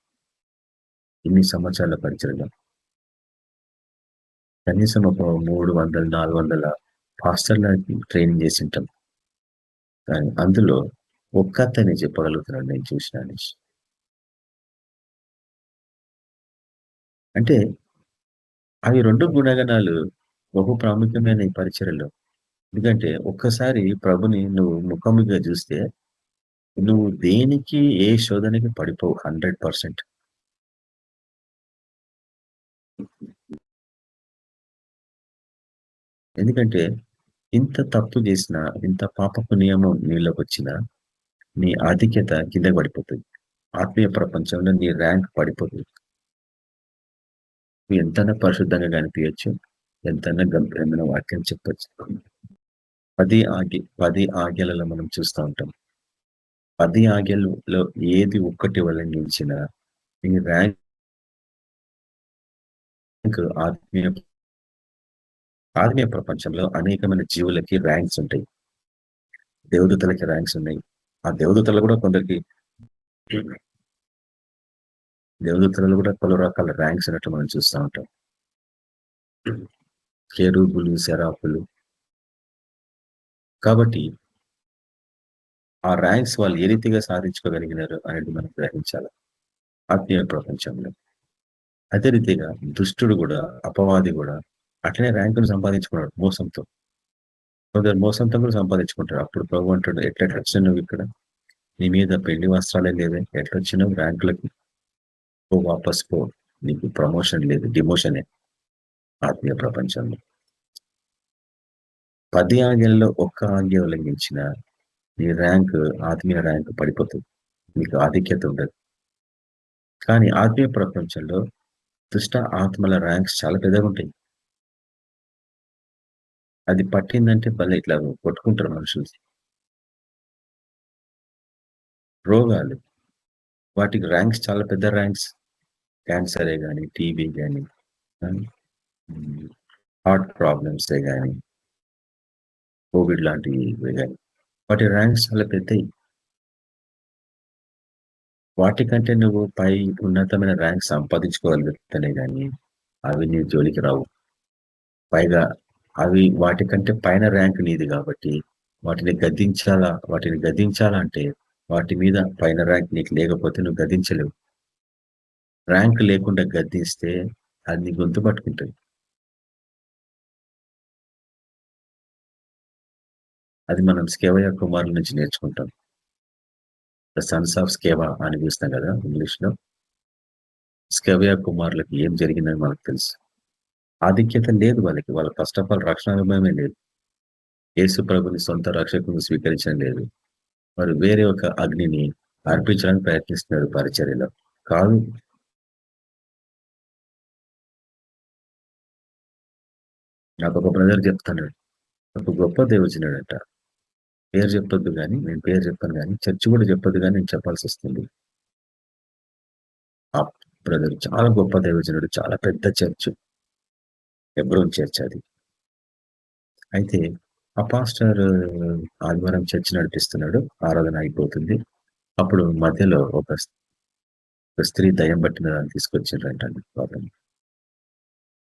ఇన్ని సంవత్సరాల పరిచర్యలో కనీసం ఒక 300-400 పాస్టర్లకి ట్రైనింగ్ చేసి ఉంటాం. కానీ అందులో ఒక్క అతనే చెప్పగలుగుతున్నాడు నేను చూసిన అనేసి. అంటే అవి 2 గుణగణాలు బహు ప్రాముఖ్యమైన ఈ పరిచర్యలో. ఎందుకంటే ఒక్కసారి ప్రభుని నువ్వు ముఖాముఖిగా చూస్తే నువ్వు దేనికి ఏ శోధనకి పడిపోవు 100%. ఎందుకంటే ఇంత తప్పు చేసినా, ఇంత పాపపు నియమం నీలోకి వచ్చినా నీ ఆధిక్యత కింద పడిపోతుంది. ఆత్మీయ ప్రపంచంలో నీ ర్యాంక్ పడిపోతుంది. నువ్వు ఎంతైనా పరిశుద్ధంగా కనిపించచ్చు, ఎంతైనా గంభీరమైన వాక్యం చెప్పచ్చు. 10 ఆజ్ఞలలో మనం చూస్తూ ఉంటాం. 10 ఆజ్ఞలలో ఏది ఒక్కటి ఉల్లంఘించినా నీ ర్యాంక్ ఆత్మీయ ఆత్మీయ ప్రపంచంలో అనేకమైన జీవులకి ర్యాంక్స్ ఉంటాయి. దేవదూతలకి ర్యాంక్స్ ఉన్నాయి. ఆ దేవదూతలు కూడా కొందరికి దేవదూతలలో కూడా పలు రకాల ర్యాంక్స్ ఉన్నట్టు మనం చూస్తూ ఉంటాం. కెరూబులు, సెరాపులు. కాబట్టి ఆ ర్యాంక్స్ వాళ్ళు ఏ రీతిగా సాధించుకోగలిగినారు అనేది మనం గ్రహించాలి ఆత్మీయ ప్రపంచంలో. అదే రీతిగా దుష్టుడు కూడా, అపవాది కూడా అట్లనే ర్యాంకును సంపాదించుకున్నాడు మోసంతో. కొందరు మోసంతో కూడా సంపాదించుకుంటారు. అప్పుడు ప్రభు అంటాడు, ఎట్లా వచ్చినావు నువ్వు ఇక్కడ? నీ మీద పెళ్లి వస్త్రాలే లేవే, ఎట్లొచ్చినావు ర్యాంకులకి? ఓ వాపస్ పో, నీకు ప్రమోషన్ లేదు, డిమోషనే ఆత్మీయ ప్రపంచంలో. 10 ఆజ్ఞల్లో ఒక్క ఆజ్ఞ ఉల్లంఘించిన నీ ర్యాంక్, ఆత్మీయ ర్యాంక్ పడిపోతుంది, నీకు ఆధిక్యత ఉండదు. కానీ ఆత్మీయ ప్రపంచంలో దుష్ట ఆత్మల ర్యాంక్స్ చాలా పెద్దగా ఉంటాయి. అది పట్టిందంటే భలే ఇట్లా కొట్టుకుంటారు మనుషులు. రోగాలు, వాటికి ర్యాంక్స్ చాలా పెద్ద ర్యాంక్స్. క్యాన్సరే కానీ, టీబీ కానీ, హార్ట్ ప్రాబ్లమ్సే కానీ, కోవిడ్ లాంటివి కానీ, వాటి ర్యాంక్స్ చాలా పెద్దవి. వాటికంటే నువ్వు పై ఉన్నతమైన ర్యాంక్ సంపాదించుకోగలుగుతానే కానీ అవి నీ జోలికి రావు. పైగా అవి వాటికంటే పైన ర్యాంక్ నీది కాబట్టి వాటిని గద్దించాలంటే వాటి మీద పైన ర్యాంక్ నీకు లేకపోతే నువ్వు గద్దించలేవు. ర్యాంక్ లేకుండా గద్దిస్తే అది నీ గొంతు పట్టుకుంటుంది. అది మనం స్కేవయ కుమారుల నుంచి నేర్చుకుంటాం. ద సన్స్ ఆఫ్ స్కేవా అని చూస్తాం కదా ఇంగ్లీష్లో. స్కేవయ కుమారులకు ఏం జరిగిందని మనకు తెలుసు. ఆధిక్యత లేదు వాళ్ళకి. వాళ్ళ ఫస్ట్ ఆఫ్ ఆల్ రక్షణ అనుభవమే లేదు. యేసు ప్రభుని సొంత రక్షకుని స్వీకరించడం లేదు. వారు వేరే ఒక అగ్నిని అర్పించడానికి ప్రయత్నిస్తున్నారు పరిచర్యలో. కాదు, నాకు ఒక బ్రదర్ చెప్తున్నాడు, ఒక గొప్ప దేవజనుడంట. పేరు చెప్పొద్దు కానీ, నేను పేరు చెప్పాను కానీ, చర్చి కూడా చెప్పొద్దు కానీ నేను చెప్పాల్సి వస్తుంది. ఆ బ్రదర్ చాలా గొప్ప దేవజనుడు, చాలా పెద్ద చర్చ్, హెబ్రోన్ చర్చ్ అది. అయితే ఆ పాస్టర్ ఆదివారం చర్చ్ నడిపిస్తున్నాడు, ఆరాధన అయిపోతుంది. అప్పుడు మధ్యలో ఒక స్త్రీ దయ్యం పట్టిన దాన్ని తీసుకొచ్చిండ్రంట పాపం.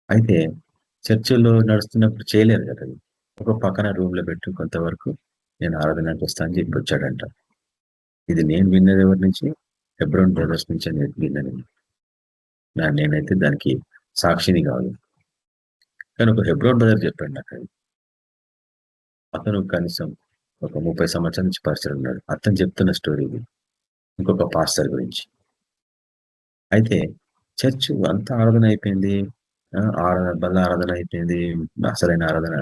అయితే చర్చిలో నడుస్తున్నప్పుడు చేయలేరు కదా, ఒక పక్కన రూమ్ లో పెట్టి కొంతవరకు నేను ఆరాధనకు వస్తా అని చెప్పి వచ్చాడంట. ఇది నేను విన్నది ఎవరి నుంచి? హెబ్రోన్ బ్రదర్స్ నుంచి నేను విన్నాను. నేనైతే దానికి సాక్షిని కాదు, కానీ ఒక హెబ్రోన్ బ్రదర్ చెప్పాడు నాకు. అతను కనీసం ఒక 30 సంవత్సరాల నుంచి పరిచయం ఉన్నాడు. అతను చెప్తున్న స్టోరీ ఇది, ఇంకొక పాస్టర్ గురించి. అయితే చర్చ్ అంతా ఆరాధన అయిపోయింది, బల్ల ఆరాధన అయిపోయింది, అసలైన ఆరాధన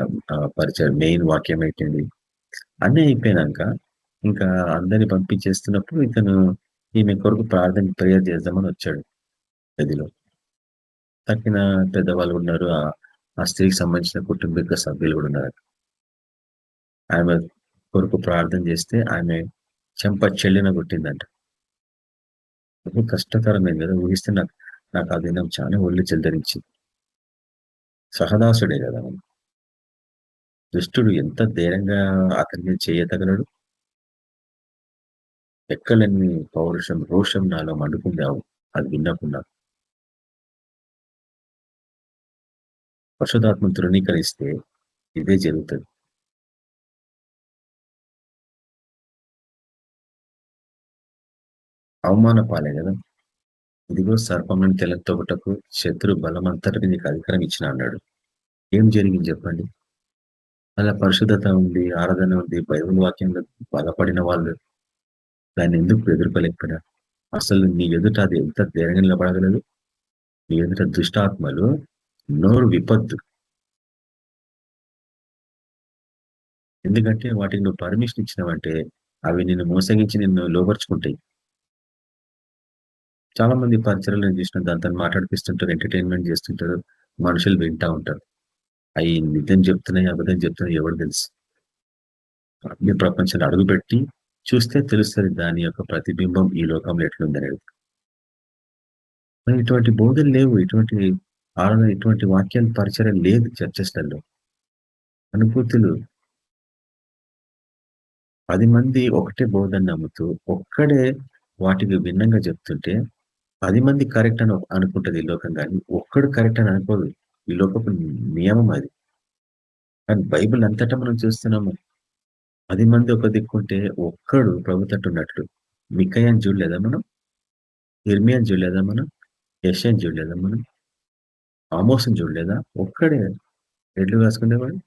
పరిచయం మెయిన్ వాక్యం అయిపోయింది. అన్నీ అయిపోయినాక ఇంకా అందరిని పంపించేస్తున్నప్పుడు ఇతను ఈమె కొరకు ప్రేయర్ చేద్దామని వచ్చాడు. గదిలో తక్కిన పెద్దవాళ్ళు ఉన్నారు, ఆ స్త్రీకి సంబంధించిన కుటుంబిక సభ్యులు కూడా ఉన్నారు. ఆమె కొరకు ప్రార్థన చేస్తే ఆమె చెంప చెల్లిన కొట్టిందంట. కష్టతరమైంది కదా, ఊహిస్తే నాకు ఆ దినం చాలా ఒళ్ళు చెల్దరించింది. సహదాసుడే కదా, దుష్టుడు ఎంత ధైర్యంగా అతన్ని చేయతగలడు. ఎక్కలేని పౌరుషం, రోషం నాలో మండుకుందావు అది విన్నకుండా. పరిశుద్ధాత్మ తృణీకరిస్తే ఇదే జరుగుతుంది. అవమాన పాలే కదా. ఇదిగో సర్పంలోని తెల్లతొగటకు శత్రు బలమంతటికి నీకు అధికారం ఇచ్చిన అన్నాడు. ఏం జరిగింది చెప్పండి? అలా పరిశుద్ధత ఉంది, ఆరాధన ఉంది, బైబిల్ వాక్యంలో బలపడిన వాళ్ళు దాన్ని ఎందుకు ఎదుర్కోలేకపోయినారు? అసలు నీ ఎదుట అది ఎంత ధైర్యంగా నిలబడగలదు? నీ ఎదుట దుష్టాత్మలు నోరు విపత్తు. ఎందుకంటే వాటికి నువ్వు పర్మిషన్ ఇచ్చినావంటే అవి నిన్ను మోసగించి నిన్ను లోపరుచుకుంటాయి. చాలా మంది పరిచయాలు నేను చూసిన దాంతో మాట్లాడిపిస్తుంటారు, ఎంటర్టైన్మెంట్ చేస్తుంటారు, మనుషులు వింటా ఉంటారు. అవి నిజం చెప్తున్నాయి, అబద్ధం చెప్తున్నాయి ఎవరు తెలుసు? ఈ ప్రపంచంలో అడుగుపెట్టి చూస్తే తెలుస్తుంది దాని యొక్క ప్రతిబింబం ఈ లోకంలో ఎట్లుందనేది. మరి ఇటువంటి బోధలు లేవు, ఇటువంటి ఆరాధన, ఇటువంటి వాక్యాల పరిచయం లేదు చర్చెస్లలో. అనుభూతులు 10 మంది ఒకటే బోధన నమ్ముతూ ఒక్కడే వాటికి భిన్నంగా చెప్తుంటే 10 మంది కరెక్ట్ అని అనుకుంటది ఈ లోకం, కానీ ఒక్కడు కరెక్ట్ అని అనుకోదు. ఈ లోకపు నియమం అది. కానీ బైబిల్ అంతటా మనం చూస్తున్నాము. 10 మంది ఒక దిక్కుంటే ఒక్కడు ప్రభు తట్టు ఉన్నట్లు. మికయాని చూడలేదా మనం? ఇర్మియాని చూడలేదా మనం? యెషయాని చూడలేదా మనం? ఆమోసుని చూడలేదా? ఒక్కడే ఎడ్లు కాసుకునేవాడు.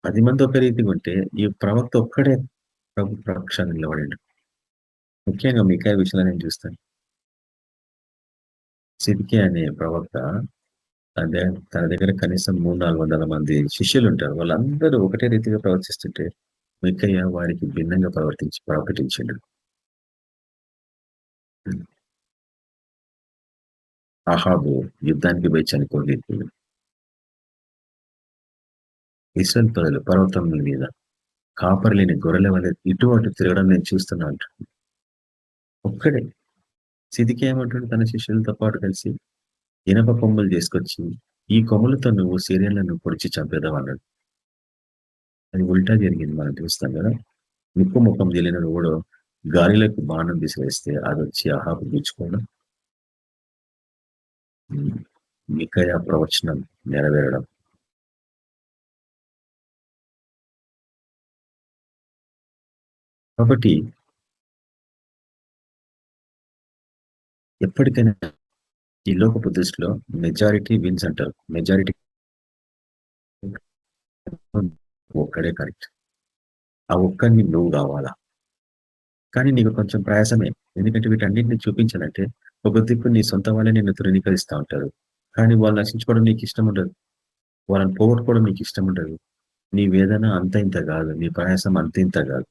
10 మంది ఒక రీతిగా ఉంటే ఈ ప్రవక్త ఒక్కడే ప్రభు పక్షాన నిలబడిండు. ముఖ్యంగా మికాయా విషయంలో నేను చూస్తాను. సిద్కియా అనే ప్రవక్త తన దగ్గర కనీసం 300-400 మంది శిష్యులు ఉంటారు. వాళ్ళందరూ ఒకటే రీతిగా ప్రవర్తిస్తుంటే మికయ్య వారికి భిన్నంగా ప్రకటించిండు. అహాబు యుద్ధానికి పోయి చనిపోలేదు. ఇశ్రాయేలు ప్రజలు పర్వతముల మీద కాపరి లేని గొర్రెల వల్ల ఇటు అటు తిరగడం నేను చూస్తున్నా అంటాడు. ఒక్కడే. సిద్కియా ఏమంటాడు తన శిష్యులతో పాటు కలిసి, ఇనప కొమ్ములు తీసుకొచ్చి ఈ కొమ్ములతో నువ్వు సిరియన్లను పొడిచి చంపేదాం అన్నాడు. అది ఉల్టా జరిగింది మనం చూస్తాం కదా. నిప్పు ముఖం తెలియన కూడా గాలిలోకి బాణం విసిరేస్తే అది వచ్చి అహాబు గుచ్చుకోవడం, మికయా ప్రవచనం నెరవేరడం. కాబట్టి ఎప్పటికైనా ఈ లోకపు దృష్టిలో మెజారిటీ విన్స్ అంటారు. మెజారిటీ ఒక్కడే కరెక్ట్. ఆ ఒక్కడిని నువ్వు కావాలా? కానీ నీకు కొంచెం ప్రయాసమే. ఎందుకంటే వీటన్నిటిని చూపించాలంటే ఒక దిక్కు నీ సొంత వాళ్ళే నిన్ను తృణీకరిస్తూ ఉంటారు. కానీ వాళ్ళు నశించుకోవడం నీకు ఇష్టం ఉండదు. వాళ్ళని పోగొట్టుకోవడం నీకు ఇష్టం ఉండదు. నీ వేదన అంత ఇంత కాదు, నీ ప్రయాసం అంత ఇంత కాదు.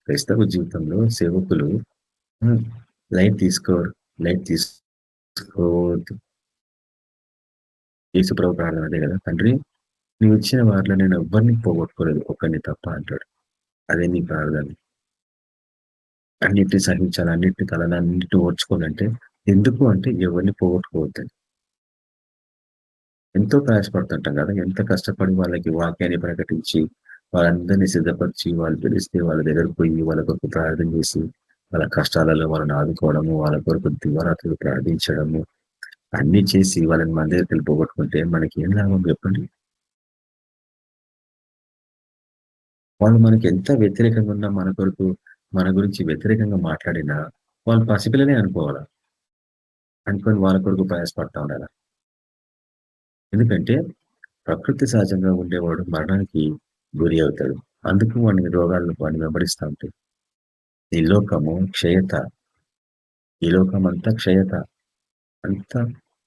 క్రైస్తవ జీవితంలో సేవకులు లైట్ తీసుకోవద్దు. యేసు ప్రభు ప్రార్థన అదే కదా, తండ్రి నీవు ఇచ్చిన వారిలో నేను ఎవ్వరిని పోగొట్టుకోలేదు, ఒక్కరిని తప్ప అంటాడు. అదే నీ ప్రార్థన. అన్నిటిని సహించాలి, అన్నిటిని తలని, అన్నిటిని ఓర్చుకోవాలంటే ఎందుకు అంటే ఎవరిని పోగొట్టుకోవద్దని. ఎంతో ప్రయాసపడుతుంటాం కదా, ఎంత కష్టపడి వాళ్ళకి వాక్యాన్ని ప్రకటించి వాళ్ళందరినీ సిద్ధపరిచి వాళ్ళు పిలిస్తే వాళ్ళ దగ్గరకు పోయి వాళ్ళ కొరకు ప్రార్థన చేసి వాళ్ళ కష్టాలలో వాళ్ళని ఆదుకోవడము, వాళ్ళ కొరకు దివారాత్రులు ప్రార్థించడము అన్ని చేసి వాళ్ళని మన దగ్గరికి పోగొట్టుకుంటే మనకి ఏం లాభం చెప్పండి? వాళ్ళు మనకి ఎంత వ్యతిరేకంగా ఉన్నా, మన కొరకు మన గురించి వ్యతిరేకంగా మాట్లాడినా వాళ్ళు పసిపిల్లనే అనుకోవాలా, అనుకొని వాళ్ళ కొరకు ప్రయాసపడతా ఉండాలి. ఎందుకంటే ప్రకృతి సహజంగా ఉండేవాడు మరణానికి గురి అవుతాడు. అందుకు వాడిని రోగాలు వాడిని వెంబడిస్తూ ఉంటాయి. ఈ లోకము క్షయత, ఈ లోకం అంతా క్షయత, అంతా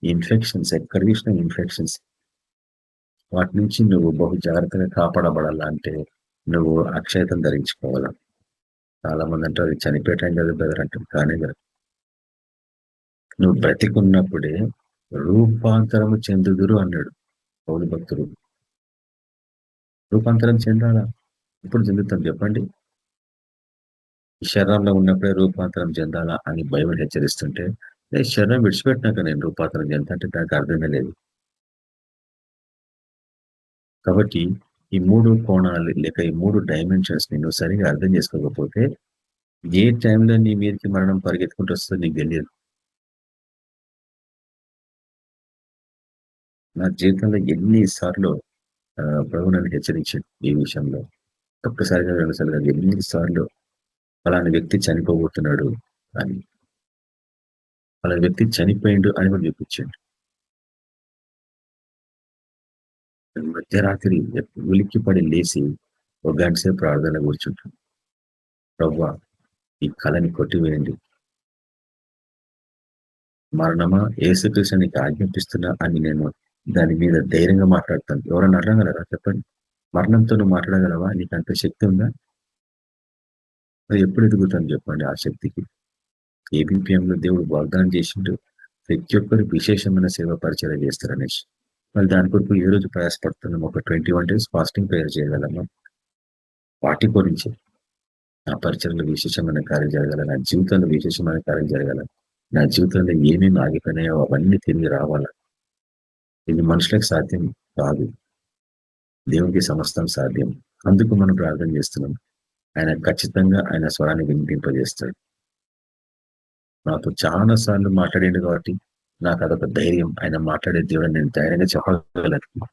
ఇన్ఫెక్షన్స్, ఎక్కడ చూసినా ఇన్ఫెక్షన్స్. వాటి నుంచి నువ్వు బహు జాగ్రత్తగా కాపాడబడాలంటే నువ్వు అక్షయతం ధరించుకోవాలా. చాలా మంది అంటారు అది చనిపోయే టైం కదా బ్రదర్ అంటారు. కానీ నువ్వు బ్రతికున్నప్పుడే రూపాంతరము చెందుదురు అన్నాడు పౌలు భక్తుడు. రూపాంతరం చెందాలా? ఇప్పుడు చెందుతాం చెప్పండి? ఈ శరీరంలో ఉన్నప్పుడే రూపాంతరం చెందాలా అని బైబిల్ హెచ్చరిస్తుంటే శరీరం విడిచిపెట్టినాక నేను రూపాంతరం చెందా అంటే దానికి అర్థమే లేదు. కాబట్టి ఈ 3 కోణాలు లేక ఈ 3 డైమెన్షన్స్ నువ్వు సరిగా అర్థం చేసుకోకపోతే ఏ టైంలో నీ మీదకి మరణం పరిగెత్తుకుంటూ వస్తుందో నీకు తెలియదు. నా జీవితంలో ఎన్నిసార్లు ప్రభు నన్ను హెచ్చరించాడు ఈ విషయంలో. ఒక్కసారిగా 2 సార్లు కాదు, ఎన్నిసార్లు అలాంటి వ్యక్తి చనిపోబోతున్నాడు అని, అలాంటి వ్యక్తి చనిపోయిండు అని కూడా చూపించాడు. మధ్యరాత్రి ఉలిక్కిపడి లేచి 1 గంట సేపు ప్రార్థన కూర్చుంటాను. ప్రభువా ఈ కళని కొట్టివేయండి, మరణమా యేసుక్రీస్తు నీకు ఆజ్ఞాపిస్తున్నా అని నేను దాని మీద ధైర్యంగా మాట్లాడతాను. ఎవరన్నా అడగగలరా చెప్పండి? మరణంతో నువ్వు మాట్లాడగలవా? నీకు అంత శక్తి ఉందా? అది ఎప్పుడు ఎదుగుతాను చెప్పండి ఆ శక్తికి? ఏబిపిఎంలో దేవుడు వాగ్దానం చేసిండు, ప్రతి ఒక్కరు విశేషమైన సేవ పరిచయం చేస్తారనేసి. మళ్ళీ దాని కొరకు ఏ రోజు ప్రయాసపడుతున్నాం, ఒక 21 days ఫాస్టింగ్ ప్రేయర్ చేయగలము. వాటి గురించి నా పరిచయంలో విశేషమైన కార్యం జరగాల, నా జీవితంలో విశేషమైన కార్యం జరగాల, నా జీవితంలో ఏమేమి ఆగిపోయినాయో అవన్నీ తిరిగి రావాల. ఇది మనుషులకు సాధ్యం కాదు, దేవునికి సమస్తం సాధ్యం. అందుకు మనం ప్రార్థన చేస్తున్నాం. ఆయన ఖచ్చితంగా ఆయన స్వరాన్ని వినిపింపజేస్తాడు. నాతో చాలా సార్లు మాట్లాడిండు కాబట్టి నాకు అదొక ధైర్యం. ఆయన మాట్లాడే దేవుడు నేను ధైర్యంగా చెప్పగలను.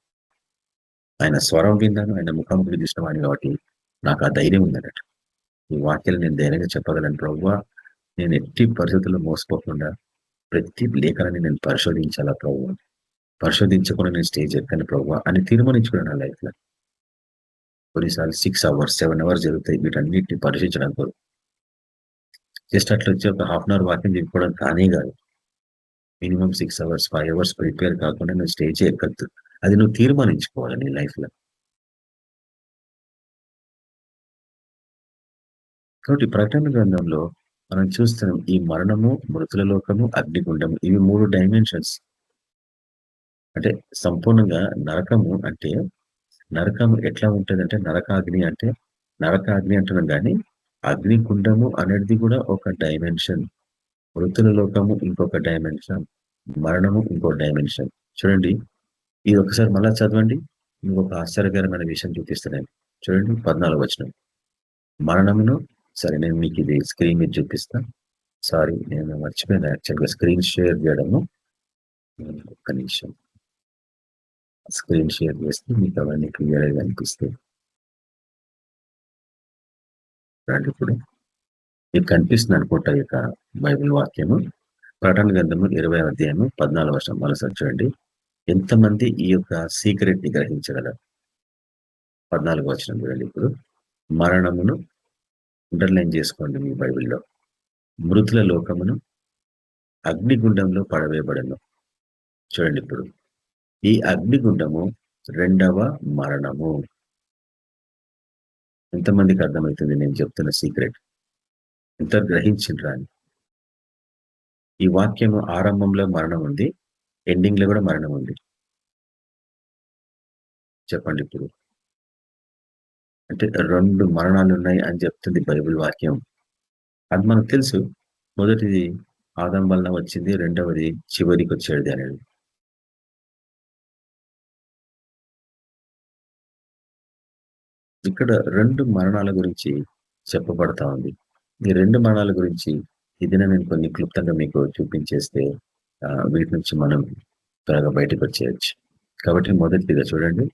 ఆయన స్వరం విన్నాను, ఆయన ముఖాముఖి చూసిన వాడిని కాబట్టి నాకు ఆ ధైర్యం ఉందన్నట్టు. ఈ వాక్యాలు నేను ధైర్యంగా చెప్పగలను. ప్రభువా, నేను ఎట్టి పరిస్థితుల్లో మోసపోకుండా ప్రతి లేఖనాన్ని నేను పరిశోధించాలా ప్రభువా, పరిశోధించకుండా నేను స్టేజ్ ఎక్కను ప్రభువా అని తీర్మానించుకున్నాను నా లైఫ్ లో. కొన్నిసార్లు 6 hours 7 hours జరుగుతాయి వీటన్నిటిని పరిశీలించడం కొరకు. జస్ట్ అట్లా వచ్చి ఒక హాఫ్ అన్ అవర్ వాక్యం చెప్పుకోవడం కానే కాదు. మినిమం 6 hours 5 hours ప్రిపేర్ కాకుండా నువ్వు స్టేజ్ ఎక్కద్దు. అది నువ్వు తీర్మానించుకోవాలి నీ లైఫ్ లో. కాబట్టి ప్రకటన గ్రంథంలో మనం చూస్తున్నాం, ఈ మరణము, మృతుల లోకము, అగ్నిగుండము, ఇవి 3 డైమెన్షన్స్. అంటే సంపూర్ణంగా నరకము అంటే, నరకం ఎట్లా ఉంటుందంటే, నరకాగ్ని అంటే, నరకాగ్ని అంటున్నాం కానీ అగ్నిగుండము అనేది కూడా ఒక డైమెన్షన్, మృతుల లోకము ఇంకొక డైమెన్షన్, మరణము ఇంకో డైమెన్షన్. చూడండి, ఇది ఒకసారి మళ్ళా చదవండి, ఇంకొక ఆశ్చర్యకరమైన విషయం చూపిస్తున్నాను. చూడండి 14వ వచనం. మరణమును, సరే నేను మీకు ఇది స్క్రీన్ మీద చూపిస్తా. సారీ, నేను మర్చిపోయాను యాక్చువల్గా స్క్రీన్ షేర్ చేయడము. ఒక్క నిమిషం, స్క్రీన్ షేర్ చేస్తే మీకు అవన్నీ క్లియర్గా కనిపిస్తాయి. రండి, ఇప్పుడు మీకు కనిపిస్తుంది అనుకుంటా ఈ యొక్క బైబిల్ వాక్యము. ప్రకటన గ్రంథము 20వ అధ్యాయము 14వ వచనం. మరోసారి చూడండి, ఎంతమంది ఈ యొక్క సీక్రెట్ ని గ్రహించగలరు. 14వ వచనం చూడండి. ఇప్పుడు మరణమును అండర్లైన్ చేసుకోండి మీ బైబిల్లో. మృతుల లోకమును అగ్నిగుండంలో పడవేయబడను. చూడండి, ఇప్పుడు ఈ అగ్నిగుండము 2వ మరణము. ఎంతమందికి అర్థమవుతుంది నేను చెప్తున్న సీక్రెట్? ఎంత గ్రహించిండ్రా అని. ఈ వాక్యము ఆరంభంలో మరణం ఉంది, ఎండింగ్ లో కూడా మరణం ఉంది. చెప్పండి ఇప్పుడు. అంటే 2 మరణాలు ఉన్నాయి అని చెప్తుంది బైబిల్ వాక్యం. అది మనకు తెలుసు. మొదటిది ఆదం వలన వచ్చింది, రెండవది చివరికి వచ్చేది అనేది. ఇక్కడ 2 మరణాల గురించి చెప్పబడతా ఉంది. ఈ 2 మరణాల గురించి ఇది నేను కొన్ని క్లుప్తంగా మీకు చూపించేస్తే వీటి నుంచి మనం త్వరగా బయటకు వచ్చేయచ్చు. కాబట్టి మొదటిగా చూడండి,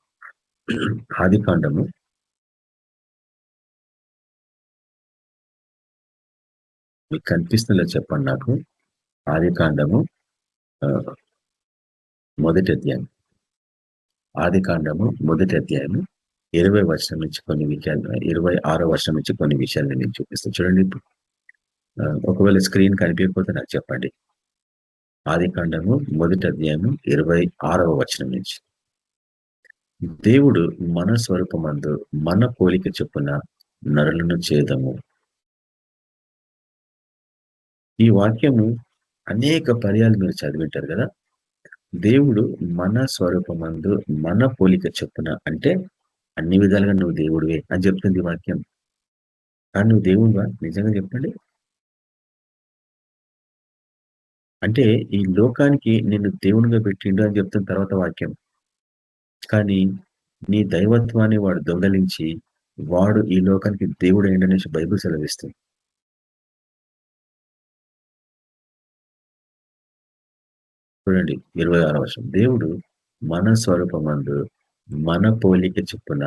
ఆదికాండము మీకు కనిపిస్తుందో చెప్పండి నాకు. ఆదికాండము మొదటి అధ్యాయం, ఆదికాండము మొదటి అధ్యాయము 20వ వచనం నుంచి కొన్ని విషయాలు, 26వ వచనం నుంచి కొన్ని విషయాలు నేను చూపిస్తాను. చూడండి, ఇప్పుడు ఒకవేళ స్క్రీన్ కనిపించకపోతే నాకు చెప్పండి. ఆదికాండము మొదటి అధ్యాయము 26వ వచనం నుంచి. దేవుడు మన స్వరూపమందు మన పోలిక చొప్పున నరులను చేదము. ఈ వాక్యము అనేక పర్యాలు మీరు చదివింటారు కదా. దేవుడు మన స్వరూపమందు మన పోలిక చొప్పున అంటే అన్ని విధాలుగా నువ్వు దేవుడివే అని చెప్తుంది వాక్యం. కానీ నువ్వు దేవుడివా? నిజంగా చెప్పండి. అంటే ఈ లోకానికి నిన్ను దేవునిగా పెట్టిండు అని చెప్తున్న తర్వాత వాక్యం. కానీ నీ దైవత్వాన్ని వాడు దొంగలించి వాడు ఈ లోకానికి దేవుడు ఏంటనేసి బైబిల్ సెలవిస్తుంది. చూడండి 26వ వచనం. దేవుడు మన స్వరూపమందు మన పోలిక చొప్పున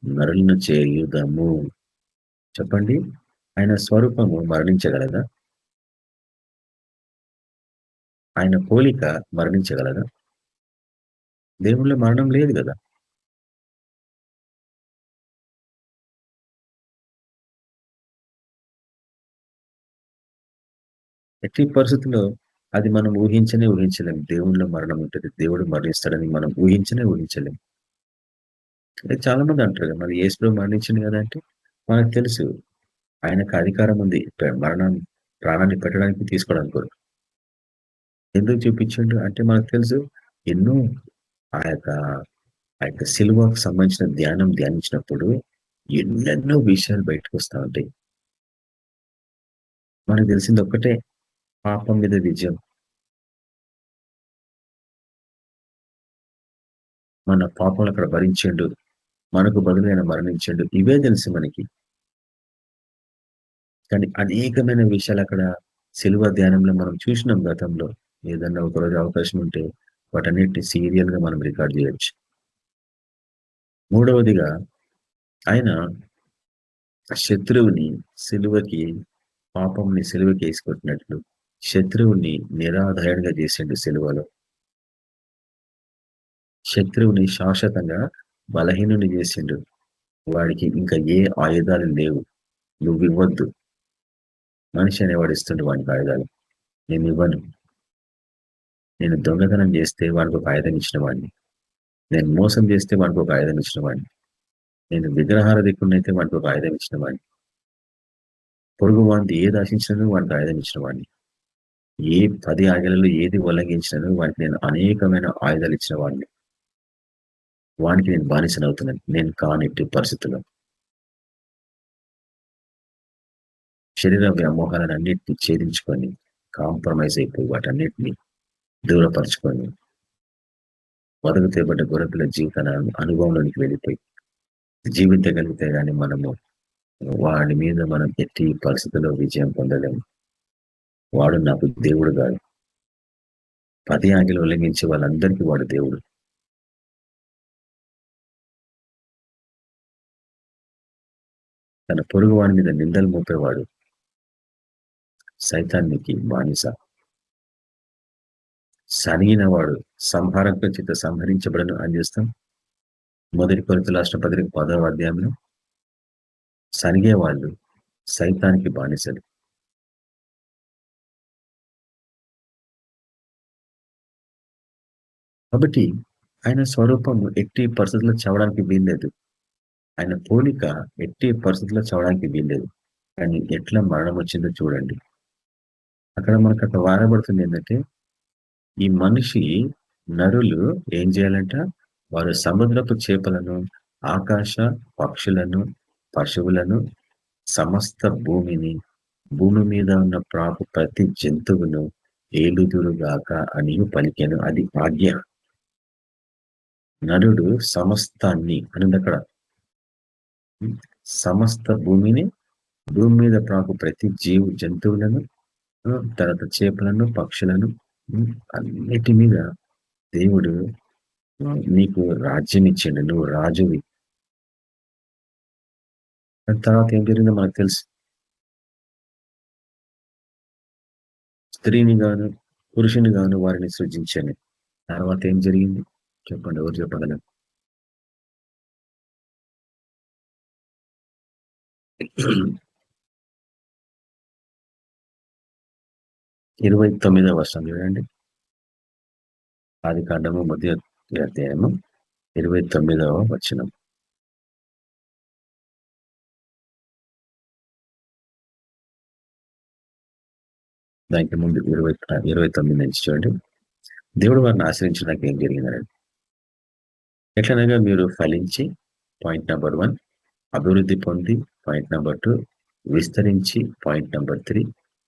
నరులను చేయుదము. చెప్పండి, ఆయన స్వరూపము మరణించగలదా? ఆయన పోలిక మరణించగలదా? దేవుళ్ళో మరణం లేదు కదా. ఎట్టి పరిస్థితుల్లో అది మనం ఊహించలేం. దేవుళ్ళో మరణం ఉంటుంది, దేవుడు మరణిస్తాడని మనం ఊహించలేం. చాలా మంది అంటారు, మరి యేసు మరణించింది కదా అంటే మనకు తెలుసు ఆయనకు అధికారం ఉంది మరణం ప్రాణాన్ని పెట్టడానికి తీసుకోవడానికి కొరకు. ఎందుకు చూపించిండు అంటే మనకు తెలుసు ఎన్నో ఆ యొక్క ఆ యొక్క సిలువకు సంబంధించిన ధ్యానించినప్పుడు ఎన్నెన్నో విషయాలు బయటకు వస్తా ఉంటాయి. మనకు తెలిసింది ఒక్కటే, పాపం మీద విజయం. మన పాపం అక్కడ భరించిండు, మనకు బదులైన మరణించిండు, ఇవే తెలుసు మనకి. కానీ అనేకమైన విషయాలు అక్కడ సిలువ ధ్యానంలో మనం చూసినాం గతంలో. ఏదన్నా ఒకరోజు అవకాశం ఉంటే వాటన్నిటిని సీరియల్ గా మనం రికార్డ్ చేయొచ్చు. మూడవదిగా ఆయన శత్రువుని సిలువకి, పాపంని సిలువకి వేసుకొట్టినట్లు శత్రువుని నిరాధారణగా చేసిండు సిలువలో. శత్రువుని శాశ్వతంగా బలహీనుని చేసిండు. వాడికి ఇంకా ఏ ఆయుధాలు లేవు, నువ్వు ఇవ్వద్దు. మనిషి అనేవాడు ఇస్తుండు వాడికి ఆయుధాలు, నేను ఇవ్వను. నేను దొంగతనం చేస్తే వాడికి ఒక ఆయుధం ఇచ్చిన వాడిని, నేను మోసం చేస్తే వాడికి ఒక ఆయుధం ఇచ్చిన వాడిని, నేను విగ్రహాల దిక్కున్నైతే వాడికి ఒక ఆయుధం ఇచ్చిన వాడిని, పొరుగు వాడిని ఏది ఆశించినను వాడికి ఆయుధం ఇచ్చిన వాడిని, ఏ 10 ఆజ్ఞలలో ఏది ఉల్లంఘించినను వాడికి నేను అనేకమైన ఆయుధాలు ఇచ్చిన వాడిని. వానికి నేను బానిసనవుతున్నాను, నేను కానిట్టి పరిస్థితుల్లో. శరీర వ్యామోహాలను అన్నిటిని ఛేదించుకొని, కాంప్రమైజ్ అయిపోయి వాటన్నిటిని దూరపరచుకొని, వదకు తేబడ్డ గొర్రెపిల్ల జీవితాన్ని అనుభవంలోనికి వెళ్ళిపోయి జీవించగలిగితే కానీ మనము వాడి మీద మనం ఎట్టి పరిస్థితుల్లో విజయం పొందలేము. వాడు నాకు దేవుడు కాదు. 10 ఆజ్ఞలు ఉల్లంఘించే వాళ్ళందరికీ వాడు దేవుడు. తన పొరుగు వాడి మీద నిందలు మోపేవాడు సైతానికి బానిస. సనిగిన వాడు సంహారక చేత సంహరించబడను అని చేస్తాం. 1 కొరింథీయుల రాసిన పత్రిక 10వ అధ్యాయంలో సనిగే వాళ్ళు సైతానికి బానిసలు. కాబట్టి ఆయన స్వరూపము ఎట్టి పరిస్థితుల్లో చవడానికి వీల్లేదు. ఆయన పోలిక ఎట్టి పరిస్థితుల్లో చవడానికి వీల్లేదు. కానీ ఎట్లా మరణం వచ్చిందో చూడండి. అక్కడ మనకు అక్కడ వారబడుతుంది ఏంటంటే, ఈ మనిషి నరులు ఏం చేయాలంట, వారు సముద్రపు చేపలను, ఆకాశ పక్షులను, పశువులను, సమస్త భూమిని, భూమి మీద ఉన్న ప్రాకు ప్రతి జంతువును ఏలుదురుగాక అని పలికాను. అది ఆజ్ఞ. నరుడు సమస్తాన్ని అని అక్కడ, సమస్త భూమిని, భూమి మీద ప్రాకు ప్రతి జంతువులను, తర్వాత చేపలను, పక్షులను, అన్నిటి మీద దేవుడు నీకు రాజ్యం ఇచ్చిండు, నువ్వు రాజువి. తర్వాత ఏం జరిగిందో మనకు తెలుసు. స్త్రీని గాను పురుషుని గాను వారిని సృజించాను. తర్వాత ఏం జరిగింది చెప్పండి, ఎవరు చెప్పగలరు? ఇరవై 29వ వర్షం చూడండి. ఆదికాండము 1వ అధ్యాయము 29వ వచనం. దానికి ముందు 29 నుంచి చూడండి. దేవుడు వారిని ఆశ్రయించడానికి ఏం జరిగిందండి? ఎట్లనగా మీరు ఫలించి, పాయింట్ నెంబర్ 1, అభివృద్ధి పొంది, పాయింట్ నెంబర్ 2, విస్తరించి, పాయింట్ నెంబర్ 3,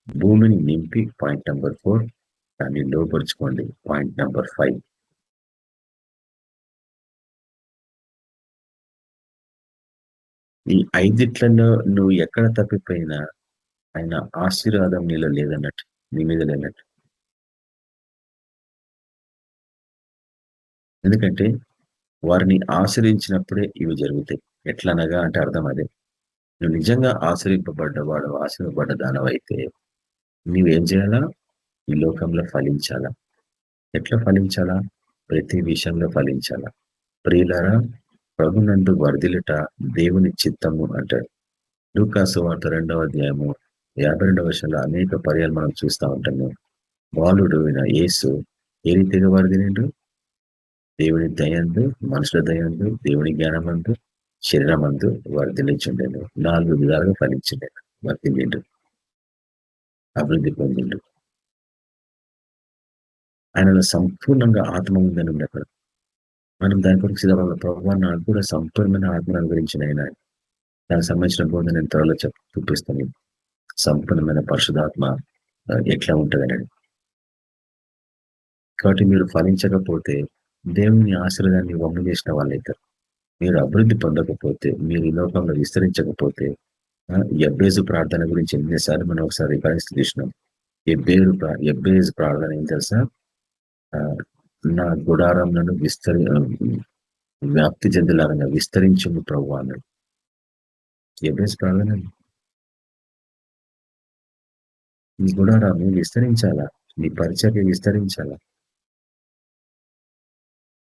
భూమిని నింపి, పాయింట్ నెంబర్ 4, దాన్ని లోపరుచుకోండి, పాయింట్ నెంబర్ 5. ఈ 5 నువ్వు ఎక్కడ తప్పిపోయినా ఆయన ఆశీర్వాదం నీలో లేదన్నట్టు, నీ మీద లేనట్టు. ఎందుకంటే వారిని ఆశ్రయించినప్పుడే ఇవి జరుగుతాయి. ఎట్లనగా అంటే అర్థం అదే, నువ్వు నిజంగా ఆశ్రయింపబడ్డవాడు, ఆశ్రయింపబడ్డ దానవైతే నువ్వేం చేయాలా? ఈ లోకంలో ఫలించాలా. ఎట్లా ఫలించాలా? ప్రతి విషయంలో ఫలించాలా. ప్రియులారా, ప్రభునందు వర్ధిల్లుట దేవుని చిత్తము అంటాడు. లూకా సువార్త 2వ అధ్యాయము 52వ వచనంలో అనేక పర్యాలు మనం చూస్తూ ఉంటాము. బాలుడు యేసు ఏ రీతిగా వర్ధిల్లిండు? దేవుని దయందు, మనుషుల దయందు, దేవుని జ్ఞానమందు, శరీరమందు వర్ధిల్లించుండేను. 4 విధాలుగా ఫలించిండే వర్ధిల్లిండు. అభివృద్ధి పొందిండు. ఆయనలో సంపూర్ణంగా ఆత్మ ఉందని ఉంది అక్కడ. మనం దాని కొరకు సిద్ధపడాలి. ప్రభువా నాకు కూడా సంపూర్ణమైన ఆత్మను అనుగ్రహించిన ఆయన. దానికి సంబంధించిన బోధన నేను త్వరలో చూపిస్తాను. సంపూర్ణమైన పరిశుధాత్మ ఎట్లా ఉంటుందనేది. కాబట్టి మీరు ఫలించకపోతే దేవుని ఆశీర్వాదాన్ని వమ్ము చేసిన వాళ్ళైతారు. మీరు అభివృద్ధి పొందకపోతే, మీరు ఈ లోకంలో విస్తరించకపోతే, ఎబ్బేజు ప్రార్థన గురించి ఎన్నిసార్లు మనం ఒకసారి రిఫరెన్స్ చూసినాం. ఎబ్బేజు ప్రార్థన ఏం తెలుసా? నా గుడారంలను వ్యాప్తి చెందలాగా విస్తరించుము ప్రభువా అన్నాడు. ఎబ్బేజు ప్రార్థన నీ గుడారాన్ని విస్తరించాలా, నీ పరిచర్య విస్తరించాలా,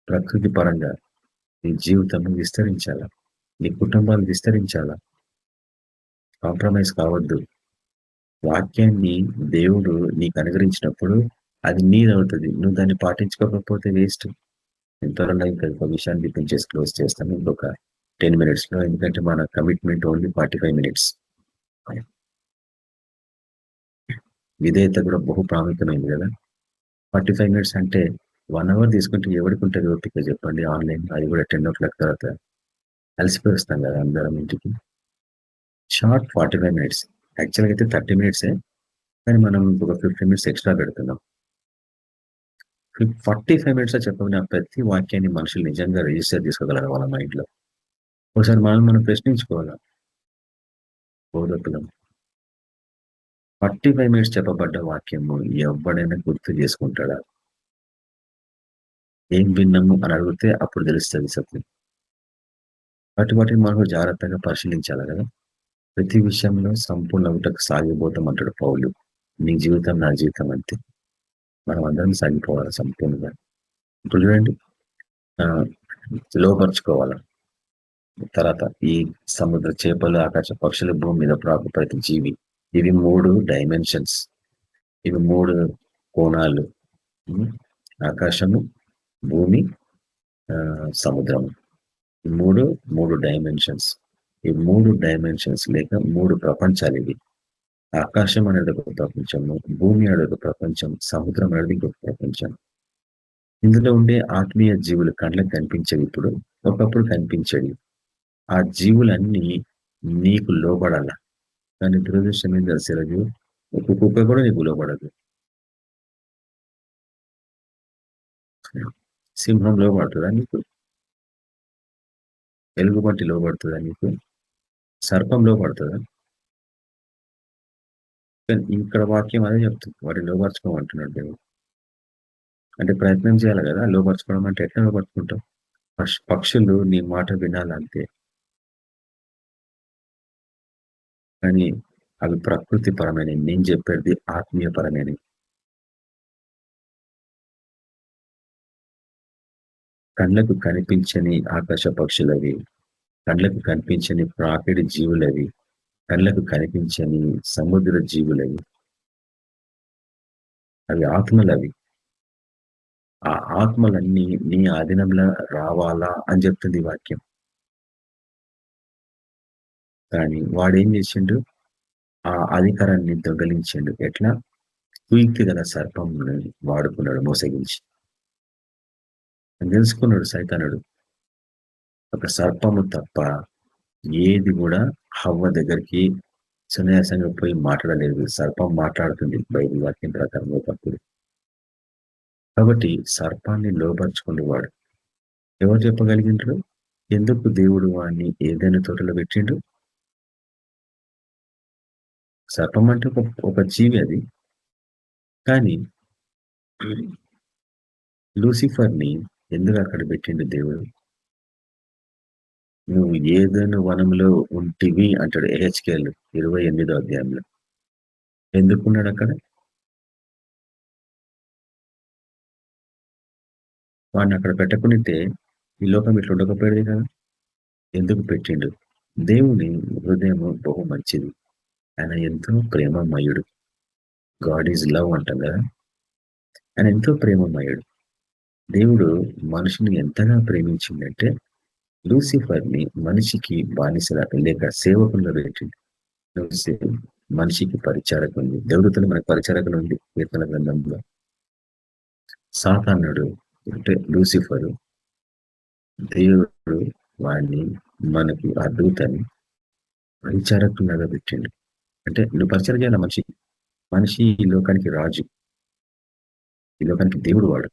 ప్రకృతి పరంగా నీ జీవితం విస్తరించాలా, నీ కుటుంబాలు విస్తరించాలా. కాంప్రమైజ్ కావద్దు. వాక్యాన్ని దేవుడు నీకు అనుగ్రహించినప్పుడు అది నీదవుతుంది. నువ్వు దాన్ని పాటించుకోకపోతే వేస్ట్. త్వరలో ఇంకా ఒక విషయాన్ని డిపెండ్ క్లోజ్ చేస్తాను ఇంకొక 10 minutes లో. ఎందుకంటే మన కమిట్మెంట్ ఓన్లీ 45 minutes. విధేయత కూడా బహు ప్రాముఖ్యమైంది కదా. 45 minutes అంటే 1 hour తీసుకుంటే ఎవరికి ఉంటుంది ఓపిక చెప్పండి. ఆన్లైన్ అది కూడా 10 o'clock తర్వాత అలసిపోయి వస్తాం కదా అందరం ఇంటికి. Short 45 minutes. యాక్చువల్గా అయితే 30 minutes, కానీ మనం ఒక 15 minutes ఎక్స్ట్రా పెడుతున్నాం. 45 minutes చెప్పిన ప్రతి వాక్యాన్ని మనుషులు నిజంగా రిజిస్టర్ చేసుకోగలరు వాళ్ళ మైండ్ లో. ఒకసారి మనం ప్రశ్నించుకోవాలా. బోధకులం 45 minutes చెప్పబడ్డ వాక్యము ఎవడైనా గుర్తు చేసుకుంటాడా? ఏం విన్నాము అని అడిగితే అప్పుడు తెలుస్తుంది సత్యం. వాటిని మనం జాగ్రత్తగా పరిశీలించాలి కదా. ప్రతి విషయంలో సంపూర్ణ ఒకటకు సాగిపోతాం అంటాడు పౌలు. నీ జీవితం నా జీవితం అంతే. మనం అందరం సాగిపోవాలి సంపూర్ణంగా. ఇప్పుడు చూడండి, లోపరుచుకోవాలి. తర్వాత ఈ సముద్ర చేపలు, ఆకాశ పక్షులు, భూమి మీద ప్రతి జీవి, ఇవి 3 డైమెన్షన్స్. ఇవి 3 కోణాలు. ఆకాశము, భూమి, సముద్రము. ఈ 3 డైమెన్షన్స్. ఈ 3 డైమెన్షన్స్ లేక 3 ప్రపంచాలు ఇవి. ఆకాశం అనేది ఒక ప్రపంచము, భూమి అనేది ఒక ప్రపంచం, సముద్రం అనేది ఇంకొక ప్రపంచం. ఇందులో ఉండే ఆత్మీయ జీవులు కళ్ళకు కనిపించేవి, ఇప్పుడు ఒకప్పుడు కనిపించేవి. ఆ జీవులన్నీ నీకు లోబడాల. కానీ దురదృష్టం ఏం తెలిసేది, ఒక కుక్క కూడా నీకు లోబడదు. సింహం లోబడుతుందా నీకు? ఎలుగుబంటి లోబడుతుందా నీకు? సర్పం లోబడుతుందా? కానీ ఇక్కడ వాక్యం అదే చెప్తుంది, వాటిని లోపరుచుకోమంటున్నాడు దేవుడు. అంటే ప్రయత్నం చేయాలి కదా. లోపరుచుకోవడం అంటే ఎట్లా లోపరుచుకుంటాం? పక్షులు నీ మాట వినాలంతే, కానీ అవి ప్రకృతి పరమైన. నేను చెప్పేది ఆత్మీయ పరమైన. కళ్ళకు కనిపించని ఆకాశ పక్షులవి, కళ్ళకు కనిపించని ప్రాకిడి జీవులవి, కళ్ళకు కనిపించని సముద్ర జీవులవి, అవి ఆత్మలవి. ఆ ఆత్మలన్నీ నీ ఆధీనంలో రావాలా అని చెప్తుంది వాక్యం. కానీ వాడేం చేసిండు? ఆ అధికారాన్ని దొంగలించిండు. ఎట్లా? కుయుక్తి గల సర్పం వాడుకున్నాడు, మోసగించి. తెలుసుకున్నాడు సైతానుడు, ఒక సర్పము తప్ప ఏది కూడా హవ్వ దగ్గరికి సునాయాసంగా పోయి మాట్లాడలేదు. సర్పం మాట్లాడుతుంది బైబిల్ వాక్యం ప్రకారం ఒకప్పుడు. కాబట్టి సర్పాన్ని లోపరుచుకునేవాడు ఎవరు చెప్పగలిగిండ్రు? ఎందుకు దేవుడు వాడిని ఏదైనా తోటలో పెట్టిండు? సర్పం అంటే ఒక జీవి అది. కానీ లూసిఫర్ని ఎందుకు అక్కడ పెట్టిండు దేవుడు? నువ్వు ఏదైనా వనంలో ఉంటివి అంటాడు ఎహెచ్కేల్ 28వ అధ్యాయంలో. ఎందుకున్నాడు అక్కడ? వాడిని అక్కడ పెట్టకుంటే ఈ లోకం ఇట్లా ఉండకపోయేది కదా. ఎందుకు పెట్టిండు? దేవుని హృదయం బహు మంచిది. ఆయన ఎంతో ప్రేమమయుడు. గాడ్ ఈజ్ లవ్ అంటాం కదా. ఆయన ఎంతో ప్రేమమయుడు. దేవుడు మనుషుని ఎంతగా ప్రేమించిందంటే లూసిఫర్ని మనిషికి బానిస లేక సేవకుల్లో పెట్టిండు. మనిషికి పరిచారక ఉంది. దేవదూతలు మనకు పరిచారకులు ఉంది. కీర్తన గ్రంథంలో సాతానుడు అంటే లూసిఫరు దేవుడు వాడిని మనకి ఆ దూతని పరిచారకులాగా పెట్టిండు. అంటే నువ్వు పరిచయం చేయాలి మనిషి. మనిషి ఈ లోకానికి రాజు, ఈ లోకానికి దేవుడు వాడు.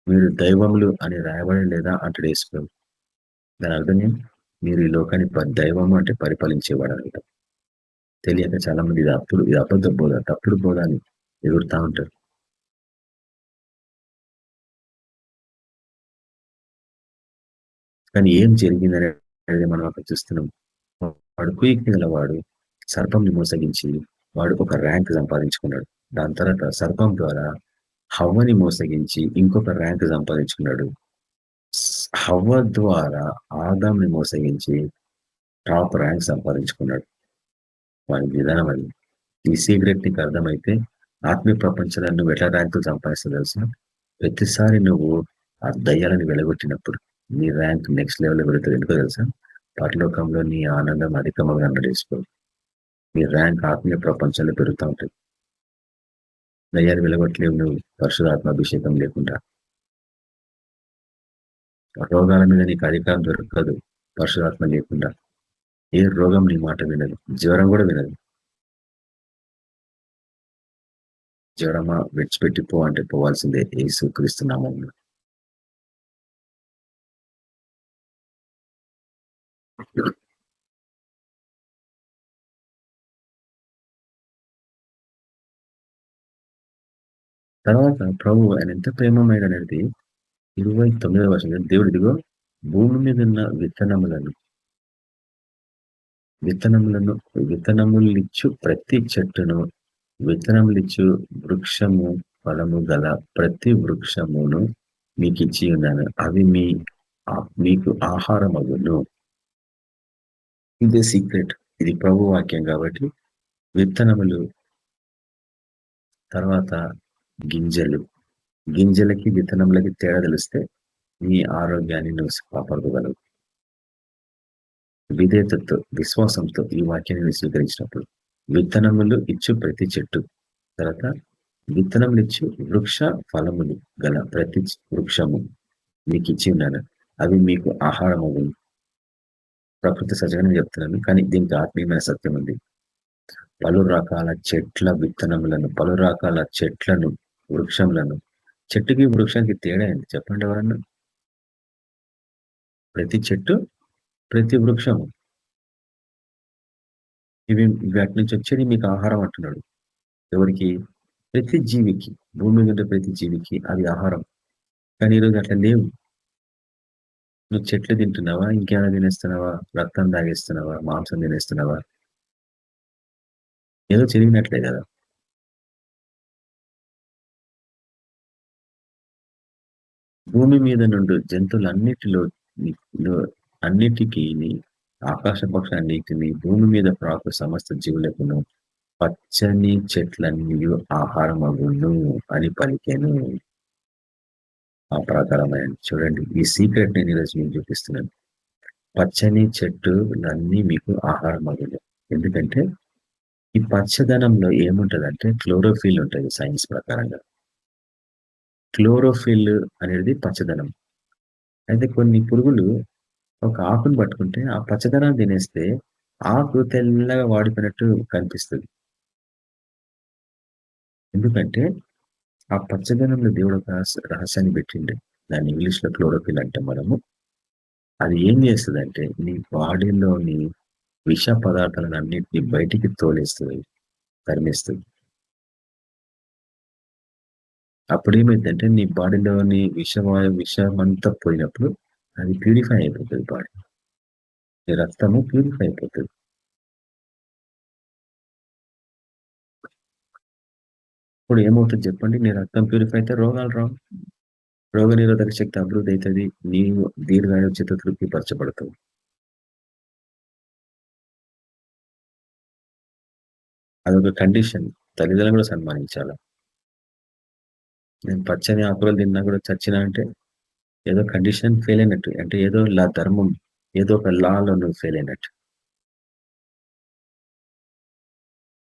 మీరు దైవములు అని రాయబడి లేదా అంటాడు యేసుప్రభు. దాని అర్థం మీరు ఈ లోకాన్ని దైవము అంటే పరిపాలించేవాడు అనమాట. తెలియక చాలా మంది ఇది అబద్ధ బోధ, తప్పుడు బోధ అని ఎగురుతా ఉంటారు. కానీ ఏం జరిగిందని అనేది మనం అక్కడ చూస్తున్నాం. వాడు కుయుక్తి గలవాడు సర్పంని మోసగించి వాడు ఒక ర్యాంక్ సంపాదించుకున్నాడు. దాని తర్వాత సర్పం ద్వారా హవ్వని మోసగించి ఇంకొక ర్యాంక్ సంపాదించుకున్నాడు. హవ్వ ద్వారా ఆదాంని మోసగించి టాప్ ర్యాంక్ సంపాదించుకున్నాడు. వాడి విధానం అది. ఈ సీక్రెట్ నీకు అర్థమైతే ఆత్మీయ ప్రపంచంలో నువ్వు ఎట్లా ర్యాంకులు సంపాదిస్తావు తెలుసా? ప్రతిసారి నువ్వు ఆ దయ్యాలను వెలగొట్టినప్పుడు నీ ర్యాంక్ నెక్స్ట్ లెవెల్లో వెళుతుంది. ఎందుకో తెలుసా? పరలోకంలో నీ ఆనందం అధికమగా నడుచుకో. నీ ర్యాంక్ ఆత్మీయ ప్రపంచంలో పెరుగుతూ ఉంటుంది. దయ్యాలు వెలగొట్టలేవు నువ్వు పరిశుధాత్మ అభిషేకం లేకుండా. రోగాల మీద నీకు అధికారం దొరకదు పరిశుధాత్మ లేకుండా. ఏ రోగం నీ మాట వినదు, జ్వరం కూడా వినదు. జ్వరమా విడిచిపెట్టి పో అంటే పోవాల్సిందే యేసు క్రీస్తు నామములో. తర్వాత ప్రభు ఆయన ఎంత ప్రేమమైన అనేది 29వ వర్షంలో దేవుడు ఇదిగో భూమి మీద ఉన్న విత్తనములిచ్చు ప్రతి చెట్టును, విత్తనములిచ్చు వృక్షము ఫలము గల ప్రతి వృక్షమును మీకు ఇచ్చి ఉన్నాను. అవి మీకు ఆహారం అగును. ఇదే సీక్రెట్. ఇది ప్రభు వాక్యం కాబట్టి విత్తనములు, తర్వాత గింజలకి విత్తనములకి తేడా తెలిస్తే నీ ఆరోగ్యాన్ని నువ్వు కాపాడుకోగలవు. విధేయతతో, విశ్వాసంతో ఈ వాక్యాన్ని స్వీకరించినప్పుడు విత్తనములు ఇచ్చు ప్రతి చెట్టు, తర్వాత విత్తనములు ఇచ్చు వృక్ష ఫలములు గల ప్రతి వృక్షము మీకు ఇచ్చి ఉన్నాను. అవి మీకు ఆహారం అవ్వను. ప్రకృతి సహజంగా చెప్తున్నాను, కానీ దీనికి ఆత్మీయమైన సత్యం ఉంది. పలు రకాల చెట్ల విత్తనములను, పలు రకాల చెట్లను, వృక్షములను. చెట్టుకి వృక్షానికి తేడా ఏంటి చెప్పండి ఎవరన్నా? ప్రతి చెట్టు, ప్రతి వృక్షము, ఇవి వాటి నుంచి వచ్చేది మీకు ఆహారం అంటున్నాడు. ఎవరికి? ప్రతి జీవికి, భూమి మీద ఉండే ప్రతి జీవికి అది ఆహారం. కానీ ఈరోజు అట్లా లేవు. నువ్వు చెట్లు తింటున్నావా, ఇంకేమైనా తినేస్తున్నావా, రక్తం తాగేస్తున్నావా, మాంసం తినేస్తున్నావా? ఏదో చెరిగినట్లే కదా. భూమి మీద నుండి జంతువులన్నిటిలో అన్నిటికీ ఆకాశ పక్షాన్నిటిని, భూమి మీద ప్రాకు సమస్త జీవులకును పచ్చని చెట్లన్నీ ఆహారం అగును అని పలికాను. ఆ ప్రకారమైన చూడండి, ఈ సీక్రెట్ నేను ఈరోజు మీకు చూపిస్తున్నాను. పచ్చని చెట్టులన్నీ మీకు ఆహారం అగును. ఎందుకంటే ఈ పచ్చదనంలో ఏముంటదంటే క్లోరోఫిల్ ఉంటుంది. సైన్స్ ప్రకారంగా క్లోరోఫిల్ అనేది పచ్చదనం. అయితే కొన్ని పురుగులు ఒక ఆకును పట్టుకుంటే ఆ పచ్చదనాన్ని తినేస్తే ఆకు తెల్లగా వాడిపోయినట్టు కనిపిస్తుంది. ఎందుకంటే ఆ పచ్చదనంలో దేవుడు ఒక రహస్యాన్ని పెట్టిండే. దాన్ని ఇంగ్లీష్ లో క్లోరోఫిల్ అంటాం మనము. అది ఏం చేస్తుందంటే నీ బాడీలోని విష పదార్థాలను అన్నింటినీ బయటికి తోలేస్తుంది, తరిమేస్తుంది. అప్పుడు ఏమైందంటే నీ బాడీలోని విషమంతా పోయినప్పుడు అది ప్యూరిఫై అయిపోతుంది. బాడీ, నీ రక్తము ప్యూరిఫై అయిపోతుంది. ఇప్పుడు ఏమవుతుంది చెప్పండి? నీ రక్తం ప్యూరిఫై అయితే రోగాలు రావు, రోగ నిరోధక శక్తి అభివృద్ధి అవుతుంది, నీవు దీర్ఘాయుచిత తృప్తి పరచబడతావు. అదొక కండిషన్. తల్లిదండ్రులు కూడా సన్మానించాలా. నేను పచ్చని ఆకులు తిన్నా కూడా చచ్చినా అంటే ఏదో కండిషన్ ఫెయిల్ అయినట్టు, అంటే ఏదో ధర్మం, ఏదో ఒక లాలో నువ్వు ఫెయిల్ అయినట్టు.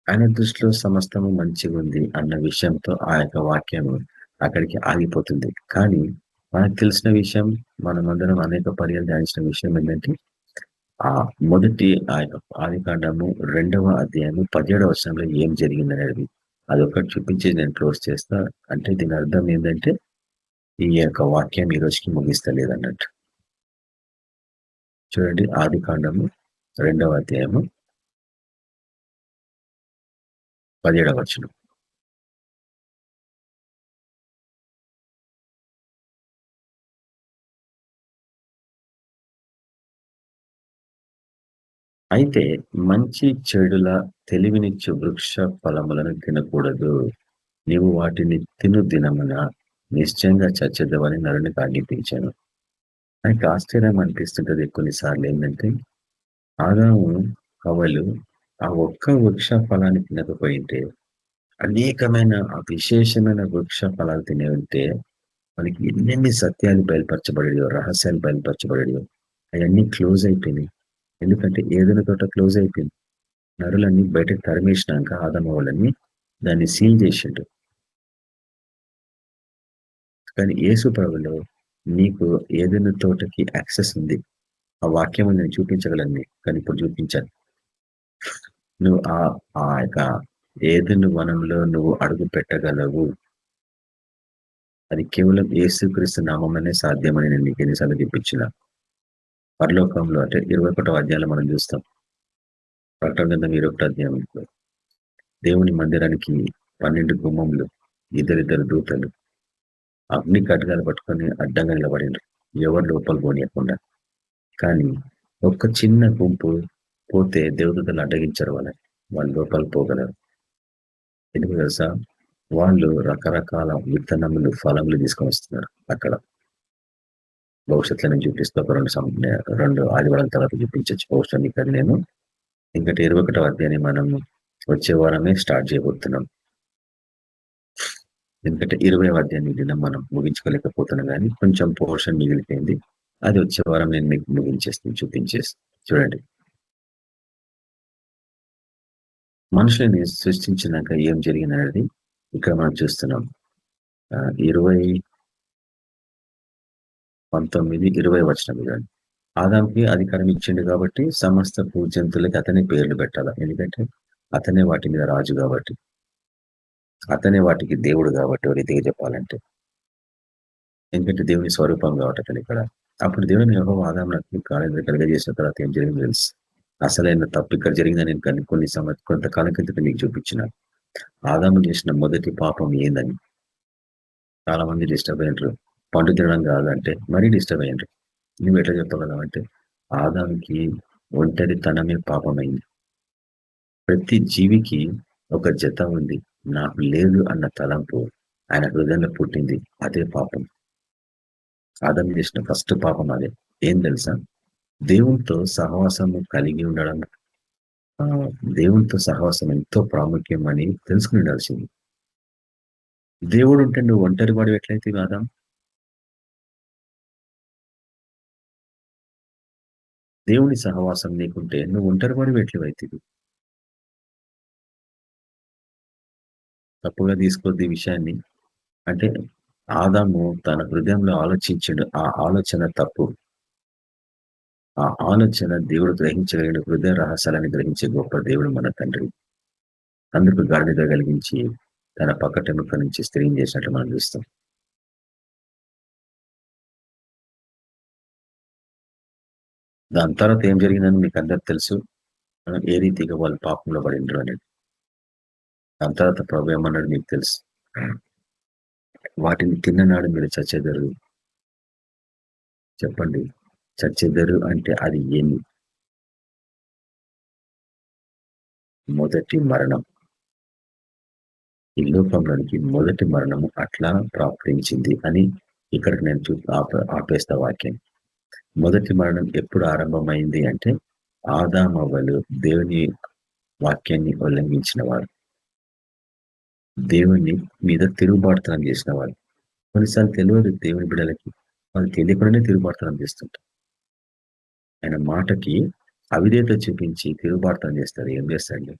ఆయన దృష్టిలో సమస్తము మంచిగా ఉంది అన్న విషయంతో ఆ యొక్క వాక్యము అక్కడికి ఆగిపోతుంది. కానీ మనకు తెలిసిన విషయం, మనమందరం అనేక పర్యాలు ధ్యానించిన విషయం ఏంటంటే ఆ మొదటి ఆ యొక్క ఆదికాండము 2వ అధ్యాయము 17వ వచనంలో ఏం జరిగిందనేది అదొకటి చూపించి నేను క్లోజ్ చేస్తా. అంటే దీని అర్థం ఏంటంటే ఈ యొక్క వాక్యం ఈ రోజుకి ముగిస్తలేదన్నట్టు. చూడండి, ఆదికాండము 2వ అధ్యాయము 17వ వచనం. అయితే మంచి చెడుల తెలివినిచ్చు వృక్ష ఫలములను తినకూడదు. నీవు వాటిని తిను దినమున నిశ్చయంగా చచ్చెదవని నరునికి ఆజ్ఞాపించాను. నాకు ఆశ్చర్యం అనిపిస్తుంటది కొన్నిసార్లు ఏంటంటే, ఆదాము హవ్వలు ఆ ఒక్క వృక్ష ఫలాన్ని తినకపోయింటే, అనేకమైన ఆ విశేషమైన వృక్ష ఫలాలు తినే ఉంటే మనకి ఎన్నెన్ని సత్యాలు బయలుపరచబడేయో, రహస్యాలు బయలుపరచబడేయో అవన్నీ క్లోజ్ అయిపోయినాయి. ఎందుకంటే ఏదైనా తోట క్లోజ్ అయిపోయింది. నరులన్నీ బయటకు తరిమేసినాక ఆదాము వాళ్ళని దాన్ని సీల్ చేసిండు. కానీ యేసు ప్రభులో నీకు ఏదైనా తోటకి యాక్సెస్ ఉంది. ఆ వాక్యం నేను చూపించగలను నీకు, కానీ ఇప్పుడు చూపించాను. నువ్వు ఆ యొక్క ఏదైనా వనంలో నువ్వు అడుగు పెట్టగలవు. అది కేవలం యేసుక్రీస్తు నామమనే సాధ్యమని నేను నీకు ఎన్నిసార్లు చూపించిన. పరలోకంలో అంటే 21వ అధ్యాయంలో మనం చూస్తాం. ప్రకటన గ్రంథం 21వ అధ్యాయంలో దేవుని మందిరానికి 12 గుమ్మములు, ఇద్దరిద్దరు దూతలు అగ్ని ఖడ్గాలు పట్టుకొని అడ్డంగా నిలబడిండ్రు, ఎవరు లోపల పోనీయకుండా. కానీ ఒక్క చిన్న గుంపు పోతే దేవదూతలు అడ్డగించారు వాళ్ళు లోపల పోగలరు. ఎందుకు తెలుసా? వాళ్ళు రకరకాల విత్తనములు, ఫలములు తీసుకొని వస్తున్నారు. అక్కడ భవిష్యత్తులో నేను చూపిస్తూ ఒక 2 ఆదివారాల తర్వాత చూపించచ్చు. బహుశా నీకు అది నేను ఇంకటి 21వ అధ్యాయాన్ని మనం వచ్చే వారమే స్టార్ట్ చేయబోతున్నాం. ఎందుకంటే 20వ అధ్యాయాన్ని దినం మనం ముగించుకోలేకపోతున్నాం, కానీ కొంచెం పోర్షన్ మిగిలిపోయింది. అది వచ్చే వారం నేను మీకు ముగించేస్తాను, చూపించేస్తాను. చూడండి, మనుషులని సృష్టించినాక ఏం జరిగిందనేది ఇక్కడ మనం చూస్తున్నాం. 19-20 వచనం చూడండి. ఆదాంకి అధికారం ఇచ్చిండు కాబట్టి సమస్త భూజంతువులకి అతనే పేర్లు పెట్టాలి. ఎందుకంటే అతనే వాటి మీద రాజు కాబట్టి, అతనే వాటికి దేవుడు కాబట్టి, ఒక రీతిగా చెప్పాలంటే. ఎందుకంటే దేవుని స్వరూపం కాబట్టి అతను ఇక్కడ. అప్పుడు దేవుని యెహోవా ఆదామునకు కాలేజీ కలిగజేసిన తర్వాత ఏం జరిగింది తెలుసు. అసలైన తప్పు ఇక్కడ జరిగిందని నేను కొంతకాలం క్రితం మీకు చూపించిన. ఆదాము చేసిన మొదటి పాపం ఏందని చాలా మంది డిస్టర్బ్ అయ్యారు. పండు తినడం కాదంటే మరీ డిస్టర్బ్ అయ్యారు. నువ్వు ఎట్లా చెప్పగలవు అంటే, ఆదాముకి ఒంటరితనమే పాపమైంది. ప్రతి జీవికి ఒక జత ఉంది, నాకు లేదు అన్న తలంపు ఆయన హృదయంలో పుట్టింది. అదే పాపం. ఆదాము చేసిన ఫస్ట్ పాపం అదే. ఏం తెలుసా? దేవునితో సహవాసము కలిగి ఉండడం. దేవునితో సహవాసం ఎంతో ప్రాముఖ్యం అని తెలుసుకుని ఉండాల్సింది. దేవుడు ఉంటే నువ్వు ఒంటరి వాడు ఎట్లయితే ఆదాం? దేవుని సహవాసం నీకుంటే నువ్వు ఒంటరి వాడు ఎట్లయితే. తప్పుగా తీసుకోద్ది ఈ విషయాన్ని. అంటే ఆదాము తన హృదయంలో ఆలోచించాడు, ఆ ఆలోచన తప్పు. ఆ ఆలోచన దేవుడు గ్రహించగలిగిన హృదయ రహస్యాలని గ్రహించే గొప్ప దేవుడు మన తండ్రి. అందుకు గాడిద కలిగించి తన పక్కటెముక నుంచి స్త్రీని చేసినట్టు మనం చూస్తాం. దాని తర్వాత ఏం జరిగిందని మీకు అందరికి తెలుసు. ఏ రీతిగా వాళ్ళు పాపంలో పడిండ్రు అనేది. దాని తర్వాత ప్రభు ఏమన్నాడు మీకు తెలుసు. వాటిని తిన్ననాడు మీరు చచ్చెదరు. చెప్పండి, చచ్చెదరు అంటే అది ఏమి? మొదటి మరణం. ఈ లోకంలోనికి మొదటి మరణము అట్లా ప్రాప్తించింది అని ఇక్కడికి నేను ఆపేస్తా వాక్యం. మొదటి మరణం ఎప్పుడు ఆరంభమైంది అంటే, ఆదామవ్వలు దేవుని వాక్యాన్ని ఉల్లంఘించిన వారు, దేవుని మీద తిరుగుబాటుతనం చేసిన వారు. కొన్నిసార్లు తెలియదు దేవుని బిడ్డలకి, వాళ్ళు తెలియకుండానే తిరుగుబాటుతనం చేస్తుంటారు. ఆయన మాటకి అవిధేయత చూపించి తిరుగుబాటుతనం చేస్తారు. ఏం చేస్తాడు?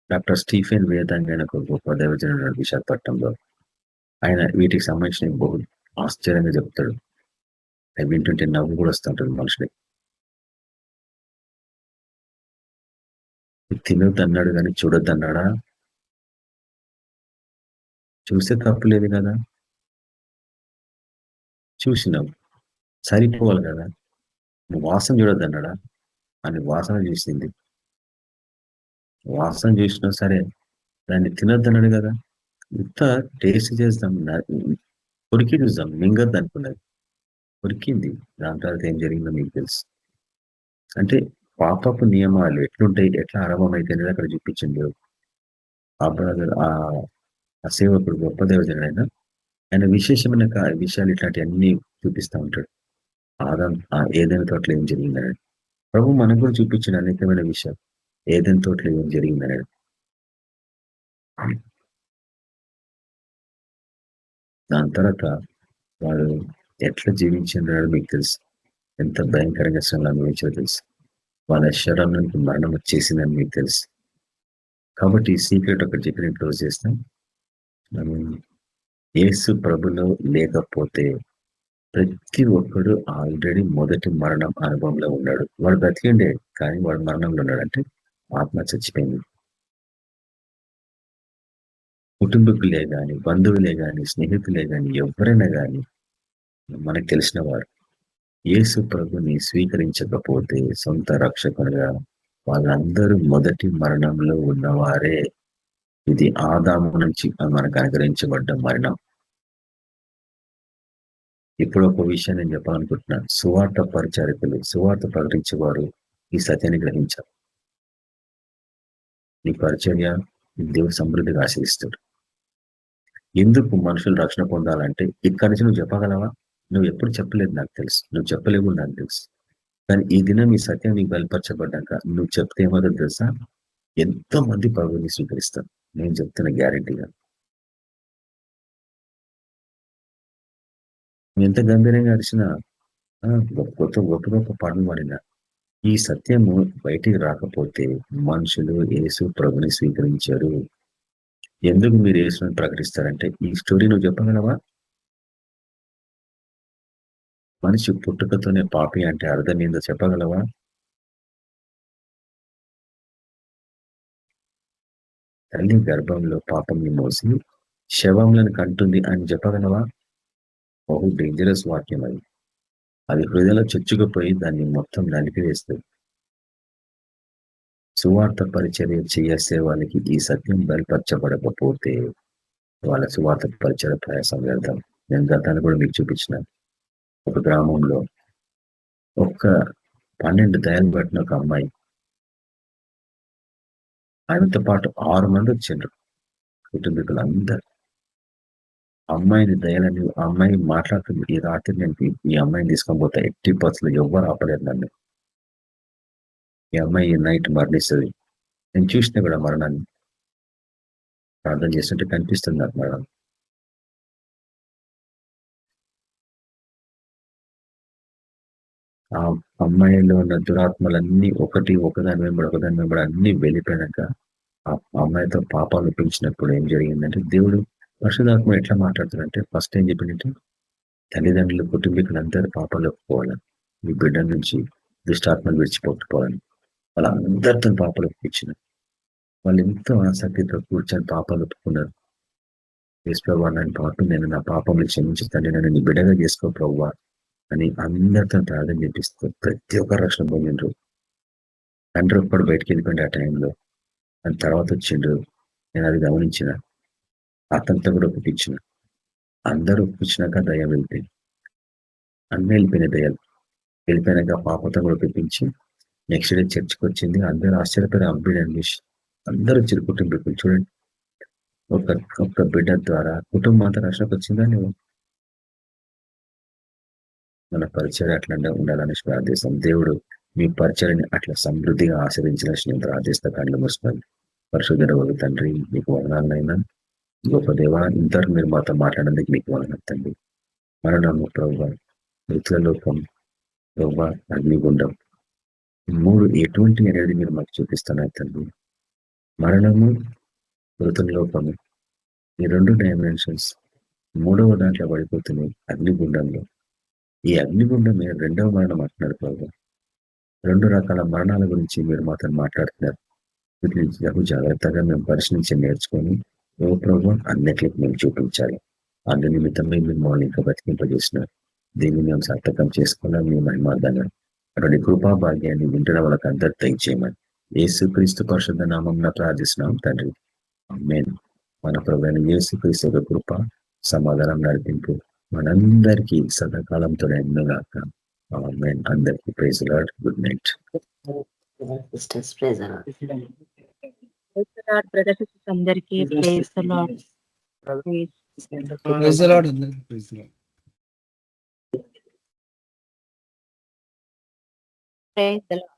డాక్టర్ స్టీఫెన్ వేదాంగ్ ఆయన ఒక గొప్ప దైవజనుడు విశాఖపట్నంలో. ఆయన వీటికి సంబంధించిన బహు ఆశ్చర్యంగా చెప్తాడు. అవి వింటుంటే నవ్వు కూడా వస్తుంటుంది మనుషులకి. తినొద్దు అన్నాడు కానీ చూడొద్దు అన్నాడా? చూస్తే తప్పు లేదు కదా, చూసినావు సరిపోవాలి కదా. నువ్వు వాసన చూడొద్దు అన్నాడా? అని వాసన చూసింది, వాసన చూసినా సరే దాన్ని తినొద్దు అన్నాడు కదా. ఇంత టేస్ట్ చేద్దాం, కొరికి చూద్దాం, మింగద్దు అనుకున్నది, కొరికింది. దాని తర్వాత ఏం జరిగిందో మీకు తెలుసు. అంటే పాపపు నియమాలు ఎట్లుంటాయి, ఎట్లా ఆరంభమైతే అనేది అక్కడ చూపించింది. ఆ బ్రదర్ ఆ సేవకుడు గొప్ప దేవజనుడైనా ఆయన విశేషమైన విషయాలు ఇట్లాంటివన్నీ చూపిస్తూ ఉంటాడు. ఏదైనా తోటలో ఏం జరిగిందన్నాడు ప్రభు. మనకు కూడా చూపించిన అనేకమైన విషయాలు. ఏదైనా తోటలో ఏం జరిగిందన్నాడు. దాని తర్వాత వాడు ఎట్లా జీవించినాడు మీకు తెలుసు. ఎంత భయంకరంగా శ్రమలు అనుభవించారో తెలుసు. వాళ్ళ శరీరానికి మరణం వచ్చేసిందని మీకు తెలుసు. కాబట్టి ఈ సీక్రెట్ ఒకటి చెప్పి నేను క్లోజ్ చేస్తాం. యేసు ప్రభులో లేకపోతే ప్రతి ఒక్కడు ఆల్రెడీ మొదటి మరణం అనుభవంలో ఉన్నాడు. వాడు బ్రతికిండే కానీ వాడు మరణంలో ఉన్నాడు. అంటే ఆత్మ చచ్చిపోయింది. కుటుంబకులే గాని, బంధువులే గాని, స్నేహితులే గాని, ఎవరైనా గాని, మనకు తెలిసిన వారు యేసు ప్రభుని స్వీకరించకపోతే సొంత రక్షకునిగా వాళ్ళందరూ మొదటి మరణంలో ఉన్నవారే. ఇది ఆదాము నుంచి మనకు అనుగ్రహించబడ్డ మరణం. ఇప్పుడు ఒక విషయం నేను చెప్పాలనుకుంటున్నాను. సువార్త పరిచారకులు, సువార్త ప్రకటించేవారు ఈ సత్యాన్ని గ్రహించారు. నీ పరిచర్య దేవుడు సమృద్ధిగా ఆశీర్దిస్తాడు. ఎందుకు మనుషులు రక్షణ పొందాలంటే ఇక్కడి నుంచి నువ్వు చెప్పగలవా? నువ్వు ఎప్పుడు చెప్పలేదు నాకు తెలుసు, నువ్వు చెప్పలేవు నాకు తెలుసు. కానీ ఈ దినం ఈ సత్యం నీకు బయలుపరచబడ్డాక నువ్వు చెప్తే ఏమో తెలుసా, ఎంతో మంది ప్రభుని స్వీకరిస్తారు. నేను చెప్తున్న గ్యారెంటీగా. ఎంత గంభీరంగా అరిచినా, గొప్ప గొప్ప పాటలు పాడినా, ఈ సత్యము బయటికి రాకపోతే మనుషులు యేసు ప్రభుని స్వీకరించారు. ఎందుకు మీరు యేసుని ప్రకటిస్తారంటే ఈ స్టోరీ నువ్వు చెప్పగలవా? మనిషి పుట్టుకతోనే పాపి అంటే అర్థం ఏందో చెప్పగలవా? తల్లి గర్భంలో పాపంని మోసి శవంలను కంటుంది అని చెప్పగలవా? బహు డేంజరస్ వాక్యం అది. అది హృదయంలో చొచ్చుకుపోయి దాన్ని మొత్తం నలిపివేస్తుంది. సువార్త పరిచర్య చేసే వాళ్ళకి ఈ సత్యం బయలుపరచబడకపోతే వాళ్ళ సువార్త పరిచర్య ప్రయాసం వ్యర్థం. నేను గతాన్ని కూడా మీకు చూపించిన ఒక గ్రామంలో 12 దయాలు పట్టిన ఒక అమ్మాయి, ఆయనతో పాటు 6 మంది వచ్చిండ్రు కుటుంబీకులు అందరు. అమ్మాయిని దయాలని అమ్మాయి మాట్లాడుతుంది, ఈ రాత్రి నేను ఈ అమ్మాయిని తీసుకొని పోతా, ఎట్టి బస్సులు ఎవ్వరు ఆపలేరు నన్ను, ఈ అమ్మాయి ఈ నైట్ మరణిస్తుంది. నేను చూసినా కూడా మరణాన్ని, ప్రార్థన చేస్తుంటే కనిపిస్తుంది నాకు మరణం. ఆ అమ్మాయిలో ఉన్న దురాత్మలన్నీ ఒకదాని వెంబడి అన్ని వెళ్ళిపోయాక ఆ అమ్మాయితో పాపాలు పెంచినప్పుడు ఏం జరిగిందంటే, దేవుడు పరిశుధాత్మ ఎట్లా మాట్లాడుతాడంటే, ఫస్ట్ ఏం చెప్పిందంటే, తల్లిదండ్రులు కుటుంబీకులు అందరూ పాపాలు ఒప్పుకోవాలని, మీ బిడ్డ నుంచి దుష్టాత్మలు విడిచిపోకపోవాలని వాళ్ళందరితో పాపాలు ఒప్పించిన. వాళ్ళు ఎంతో ఆసక్తితో కూర్చొని పాపాలు ఒప్పుకున్నారు. యేసు ప్రభువా, నన్ను పాపం, నేను నా పాపంలో క్షమించి తండ్రి, నన్ను నీ బిడ్డగా చేసుకో ప్రభువా అని అందరితో ప్రార్థన చేపిస్తూ ప్రతి ఒక్క రక్షణ పొందిండ్రు. తండ్రి ఒక్కడు బయటికి వెళ్ళిపోయింది ఆ టైంలో. దాని తర్వాత వచ్చిండ్రు. నేను అది గమనించిన, అతనితో కూడా ఒప్పించిన. అందరూ ఒప్పించినాక దయ్యం వెళ్ళిపోయింది. అన్నీ వెళ్ళిపోయిన దయ్యాలు వెళ్ళిపోయినాక పాపతో కూడా ఒప్పించి నెక్స్ట్ డే చర్చికి వచ్చింది. అందరూ ఆశ్చర్యపోయారు. అబ్బిడని చూసి అందరూ వచ్చారు కుటుంబీకులు. చూడండి, ఒక్క బిడ్డ ద్వారా కుటుంబం అంతా రక్షణకు వచ్చిందా? నువ్వు మన పరిచయం అట్లా ఉండాలని ప్రార్థిస్తాం. దేవుడు మీ పరిచయాన్ని అట్లా సమృద్ధిగా ఆశ్రయించాలని నేను ప్రార్థిస్తా. కళ్ళు మూసుకోండి. పరిశుద్ధ తండ్రి, మీకు వదనాలనైనా గొప్ప దేవ, ఇంతవరకు మీరు మాతో మాట్లాడేందుకు మీకు వదనాలు తండ్రి. మరణము ప్రభువా, మృతులలోకం ప్రభువా, అగ్నిగుండం, 3 ఎటువంటి అనేది మీరు మాకు చూపిస్తున్నారు తండ్రి. మరణము, మృతంలోకము, ఈ 2 డైమెన్షన్స్ 3వ దాంట్లో పడిపోతున్నాయి అగ్నిగుండంలో. ఈ అగ్నిగుండమే 2వ మరణం అంటున్నారు ప్రభు. 2 రకాల మరణాల గురించి మీరు మాతో మాట్లాడుతున్నారు. వీటిని జాగ్రత్తగా మేము పరిశీలించి నేర్చుకొని ఓ ప్రభు అన్నిటికి మేము చూపించాలి. అందు నిమిత్తమే మీరు మమ్మల్ని ఇంకా బతికింపజేసినారు. దీన్ని మేము సార్థకం చేసుకోవాలని మీ మహిమార్థంగా అటువంటి కృపా భాగ్యాన్ని వింటున్న వాళ్ళకి అందరు దయచేయమని యేసుక్రీస్తు పరిశుద్ధ నామమున ప్రార్థిస్తున్నాం తండ్రి. ఆమేన్. మన ప్రభువైన యేసుక్రీస్తు యొక్క కృప, సమాధానం, నడిపింపు మనందరికీ సదాకాలంతో ఎన్నోగాక. ఆమేన్. అందరికీ praise lord. Good night.
Sisters praise the lord.
Praise the lord brothers sisters అందరికీ praise the lord.
Praise the lord అందరికీ praise the lord.
Praise the lord.